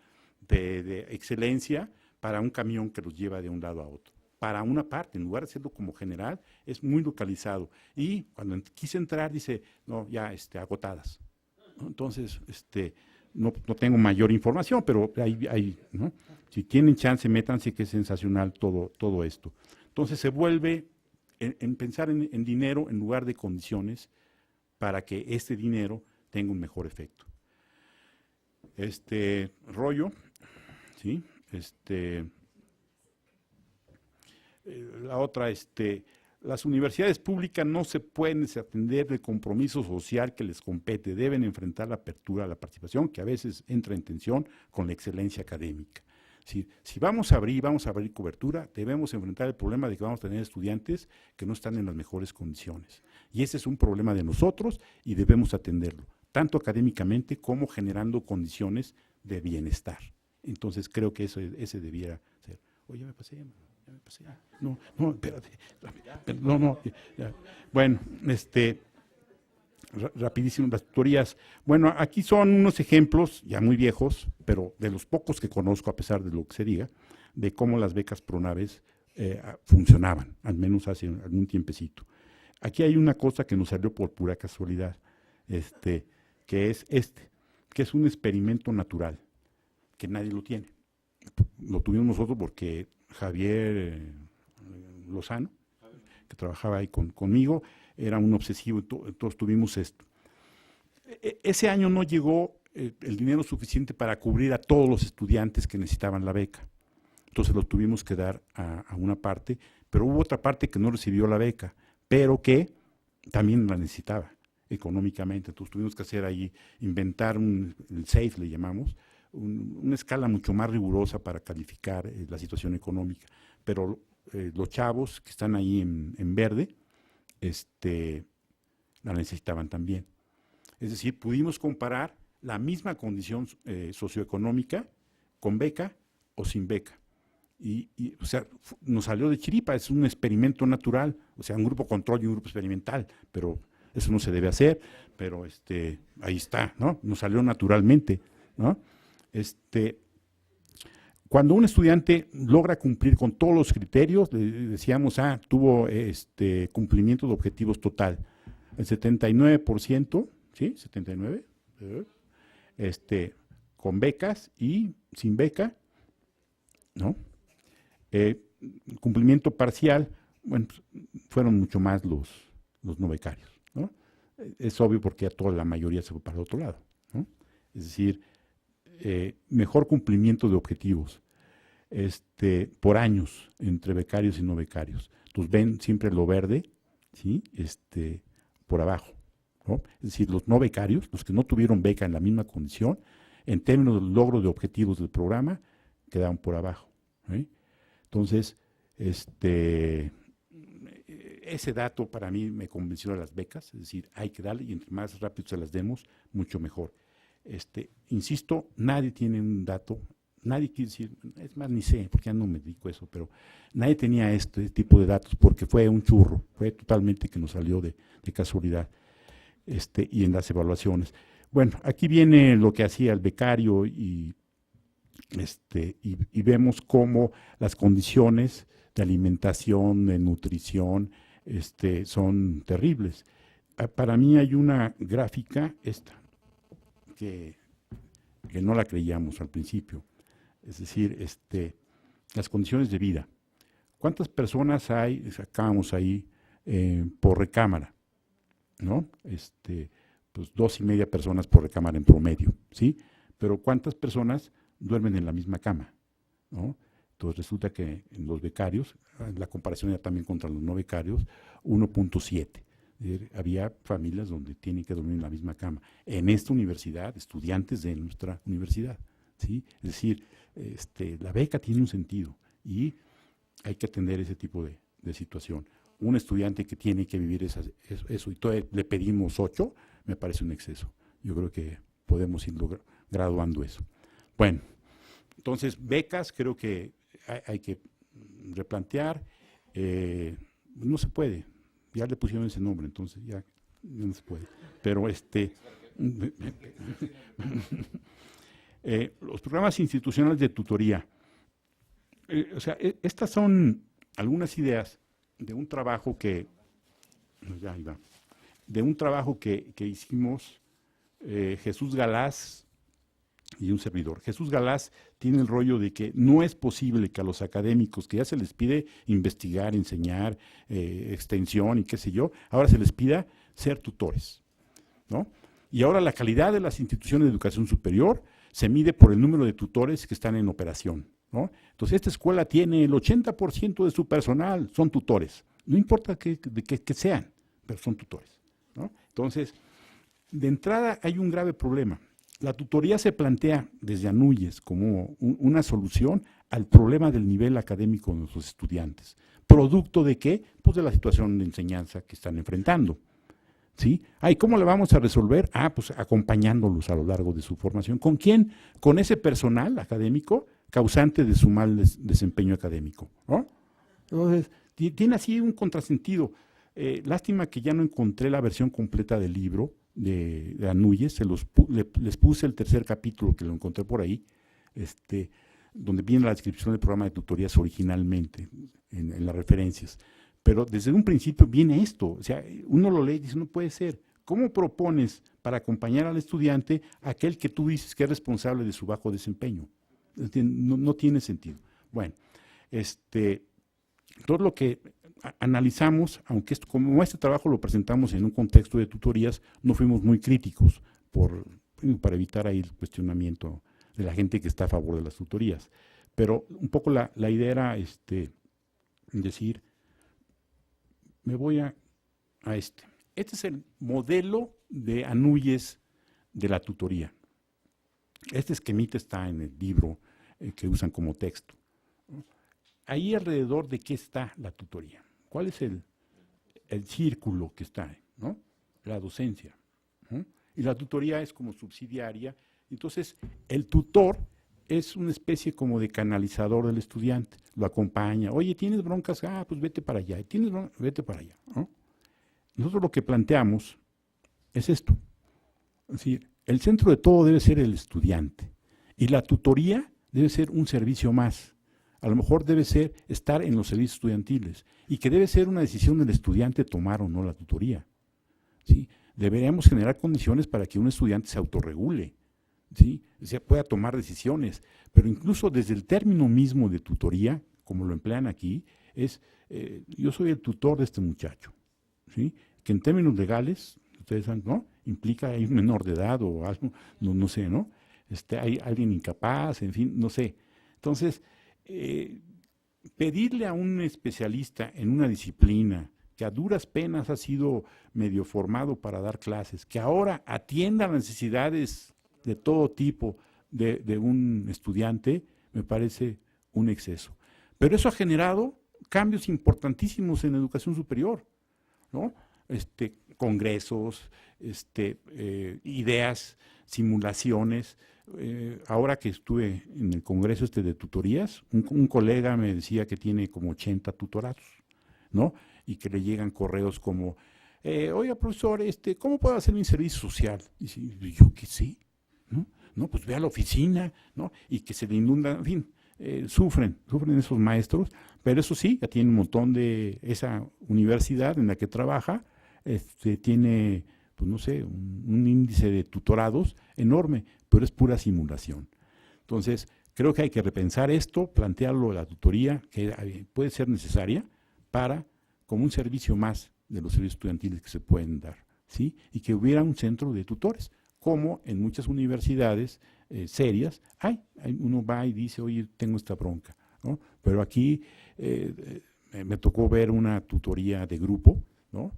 de excelencia, para un camión que los lleva de un lado a otro. Para una parte, en lugar de hacerlo como general, es muy localizado. Y cuando quise entrar, dice, no, ya agotadas, ¿no? Entonces, no tengo mayor información, pero hay, ¿no? Si tienen chance, métanse, que es sensacional todo esto. Entonces se vuelve en pensar en dinero en lugar de condiciones para que este dinero tenga un mejor efecto. Rollo, ¿sí? La otra, las universidades públicas no se pueden desatender del compromiso social que les compete, deben enfrentar la apertura a la participación, que a veces entra en tensión con la excelencia académica. Si vamos a abrir cobertura, debemos enfrentar el problema de que vamos a tener estudiantes que no están en las mejores condiciones. Y ese es un problema de nosotros y debemos atenderlo, tanto académicamente como generando condiciones de bienestar. Entonces creo que ese debiera ser. Oye, ya me pasé. No, espérate. No. Ya. Bueno, rapidísimo, las tutorías. Bueno, aquí son unos ejemplos, ya muy viejos, pero de los pocos que conozco, a pesar de lo que se diga, de cómo las becas Pronaves funcionaban, al menos hace algún tiempecito. Aquí hay una cosa que nos salió por pura casualidad, que es un experimento natural, que nadie lo tiene. Lo tuvimos nosotros porque Javier Lozano, que trabajaba ahí conmigo, era un obsesivo, todos tuvimos esto. Ese año no llegó el dinero suficiente para cubrir a todos los estudiantes que necesitaban la beca. Entonces lo tuvimos que dar a una parte, pero hubo otra parte que no recibió la beca, pero que también la necesitaba económicamente. Entonces tuvimos que hacer ahí, inventar el SAFE, le llamamos, una escala mucho más rigurosa para calificar la situación económica. Pero los chavos que están ahí en verde, la necesitaban también. Es decir, pudimos comparar la misma condición socioeconómica con beca o sin beca. O sea, nos salió de chiripa, es un experimento natural, o sea, un grupo control y un grupo experimental, pero eso no se debe hacer, pero ahí está, ¿no? Nos salió naturalmente, ¿no? Cuando un estudiante logra cumplir con todos los criterios, decíamos, tuvo cumplimiento de objetivos total, el 79%, ¿sí? 79%, con becas y sin beca, ¿no? Cumplimiento parcial, bueno, fueron mucho más los no becarios, ¿no? Es obvio porque la mayoría se fue para el otro lado, ¿no? Es decir, mejor cumplimiento de objetivos por años entre becarios y no becarios. Entonces ven siempre lo verde, ¿sí? Por abajo, ¿no? Es decir, los no becarios, los que no tuvieron beca en la misma condición, en términos del logro de objetivos del programa, quedaron por abajo. Entonces, ese dato para mí me convenció de las becas, es decir, hay que darle y entre más rápido se las demos, mucho mejor. Insisto, nadie tiene un dato, nadie quiere decir, es más, ni sé, porque ya no me dedico a eso, pero nadie tenía este tipo de datos porque fue un churro, fue totalmente que nos salió de casualidad, y en las evaluaciones. Bueno, aquí viene lo que hacía el becario y vemos cómo las condiciones de alimentación, de nutrición, son terribles. Para mí hay una gráfica, que no la creíamos al principio, es decir, las condiciones de vida. ¿Cuántas personas hay, sacamos ahí, por recámara? ¿No? Pues 2.5 personas por recámara en promedio, ¿sí? Pero ¿cuántas personas duermen en la misma cama? ¿No? Entonces resulta que en los becarios, la comparación era también contra los no becarios, 1.7. Había familias donde tienen que dormir en la misma cama. En esta universidad, estudiantes de nuestra universidad, ¿sí? Es decir, la beca tiene un sentido y hay que atender ese tipo de situación. Un estudiante que tiene que vivir eso y todavía le pedimos 8, me parece un exceso. Yo creo que podemos ir graduando eso. Bueno, entonces becas creo que hay que replantear. No se puede, ya le pusieron ese nombre, entonces ya no se puede. Pero los programas institucionales de tutoría. O sea, estas son algunas ideas de un trabajo que hicimos Jesús Galás y un servidor. Jesús Galás tiene el rollo de que no es posible que a los académicos, que ya se les pide investigar, enseñar, extensión y qué sé yo, ahora se les pida ser tutores, ¿no? Y ahora la calidad de las instituciones de educación superior se mide por el número de tutores que están en operación, ¿no? Entonces, esta escuela tiene el 80% de su personal, son tutores. No importa que sean, pero son tutores, ¿no? Entonces, de entrada hay un grave problema. La tutoría se plantea desde Anúyes como una solución al problema del nivel académico de nuestros estudiantes. ¿Producto de qué? Pues de la situación de enseñanza que están enfrentando, ¿sí? ¿Y cómo le vamos a resolver? Pues acompañándolos a lo largo de su formación. ¿Con quién? Con ese personal académico causante de su mal desempeño académico, ¿no? Entonces, tiene así un contrasentido. Lástima que ya no encontré la versión completa del libro de Anúyes, les puse el tercer capítulo que lo encontré por ahí, donde viene la descripción del programa de tutorías originalmente, en las referencias. Pero desde un principio viene esto, o sea, uno lo lee y dice, no puede ser. ¿Cómo propones para acompañar al estudiante a aquel que tú dices que es responsable de su bajo desempeño? No tiene sentido. Bueno, todo lo que analizamos, aunque como este trabajo lo presentamos en un contexto de tutorías, no fuimos muy críticos para evitar ahí el cuestionamiento de la gente que está a favor de las tutorías. Pero un poco la idea era decir, me voy a este. Este es el modelo de Anúyes de la tutoría. Este esquemita está en el libro que usan como texto. Ahí alrededor de qué está la tutoría. ¿Cuál es el círculo que está ahí, ¿no? La docencia, ¿no? Y la tutoría es como subsidiaria. Entonces, el tutor es una especie como de canalizador del estudiante. Lo acompaña. Oye, ¿tienes broncas? Pues vete para allá. ¿Tienes broncas? Vete para allá, ¿no? Nosotros lo que planteamos es esto. Es decir, el centro de todo debe ser el estudiante. Y la tutoría debe ser un servicio más. A lo mejor debe ser estar en los servicios estudiantiles y que debe ser una decisión del estudiante tomar o no la tutoría, ¿sí? Deberíamos generar condiciones para que un estudiante se autorregule, ¿sí? O sea, pueda tomar decisiones, pero incluso desde el término mismo de tutoría, como lo emplean aquí, es yo soy el tutor de este muchacho, ¿sí? Que en términos legales, ustedes saben, ¿no? Implica hay un menor de edad o algo, no sé, ¿no? Hay alguien incapaz, en fin, no sé. Entonces, pedirle a un especialista en una disciplina que a duras penas ha sido medio formado para dar clases, que ahora atienda las necesidades de todo tipo de un estudiante, me parece un exceso. Pero eso ha generado cambios importantísimos en la educación superior, ¿no? Congresos, ideas, simulaciones. Ahora que estuve en el congreso de tutorías, un colega me decía que tiene como 80 tutorados, ¿no? Y que le llegan correos como, oiga, profesor, ¿cómo puedo hacer mi servicio social? Y yo qué sé, ¿no? No, pues ve a la oficina, ¿no? Y que se le inunda, en fin, sufren esos maestros, pero eso sí, ya tiene un montón de, esa universidad en la que trabaja, tiene, pues no sé, un índice de tutorados enorme, pero es pura simulación. Entonces, creo que hay que repensar esto, plantearlo la tutoría, que puede ser necesaria para, como un servicio más de los servicios estudiantiles que se pueden dar, ¿sí? Y que hubiera un centro de tutores, como en muchas universidades serias, uno va y dice, oye, tengo esta bronca, ¿no? Pero aquí me tocó ver una tutoría de grupo, ¿no?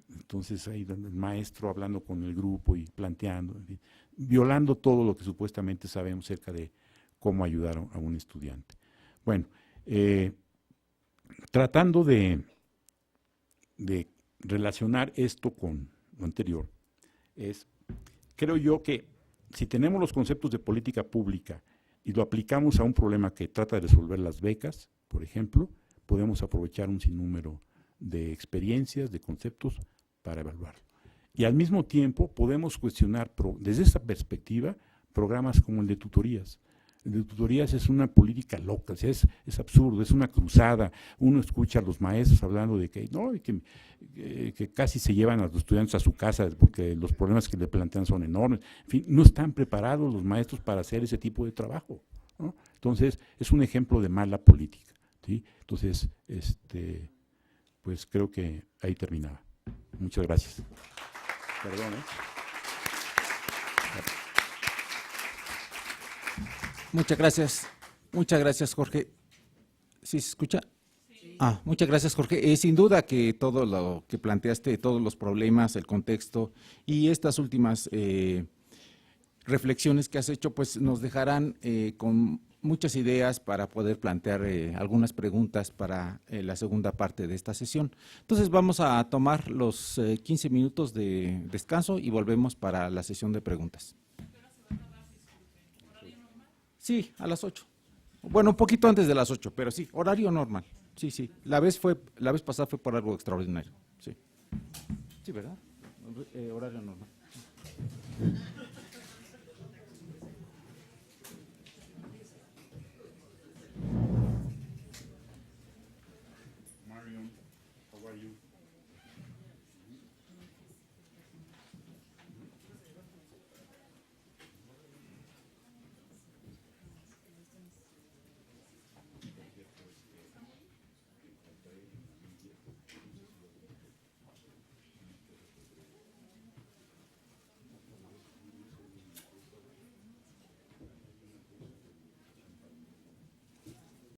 Entonces ahí el maestro hablando con el grupo y planteando, en fin, violando todo lo que supuestamente sabemos acerca de cómo ayudar a un estudiante. Bueno, tratando de relacionar esto con lo anterior, creo yo que si tenemos los conceptos de política pública y lo aplicamos a un problema que trata de resolver las becas, por ejemplo, podemos aprovechar un sinnúmero de experiencias, de conceptos para evaluarlo. Y al mismo tiempo podemos cuestionar desde esa perspectiva programas como el de tutorías. El de tutorías es una política loca, es absurdo, es una cruzada. Uno escucha a los maestros hablando de que no, que casi se llevan a los estudiantes a su casa porque los problemas que le plantean son enormes. En fin, no están preparados los maestros para hacer ese tipo de trabajo, ¿no? Entonces, es un ejemplo de mala política, ¿sí? Entonces, pues creo que ahí terminaba. Muchas gracias. Perdón, Muchas gracias, Jorge. ¿Sí se escucha? Sí. Muchas gracias, Jorge. Sin duda que todo lo que planteaste, todos los problemas, el contexto y estas últimas reflexiones que has hecho, pues nos dejarán con muchas ideas para poder plantear algunas preguntas para la segunda parte de esta sesión. Entonces vamos a tomar los 15 minutos de descanso y volvemos para la sesión de preguntas. Sí, a las 8. Bueno, un poquito antes de las 8, pero sí, horario normal. Sí. La vez pasada fue por algo extraordinario. Sí. Sí, ¿verdad? Horario normal.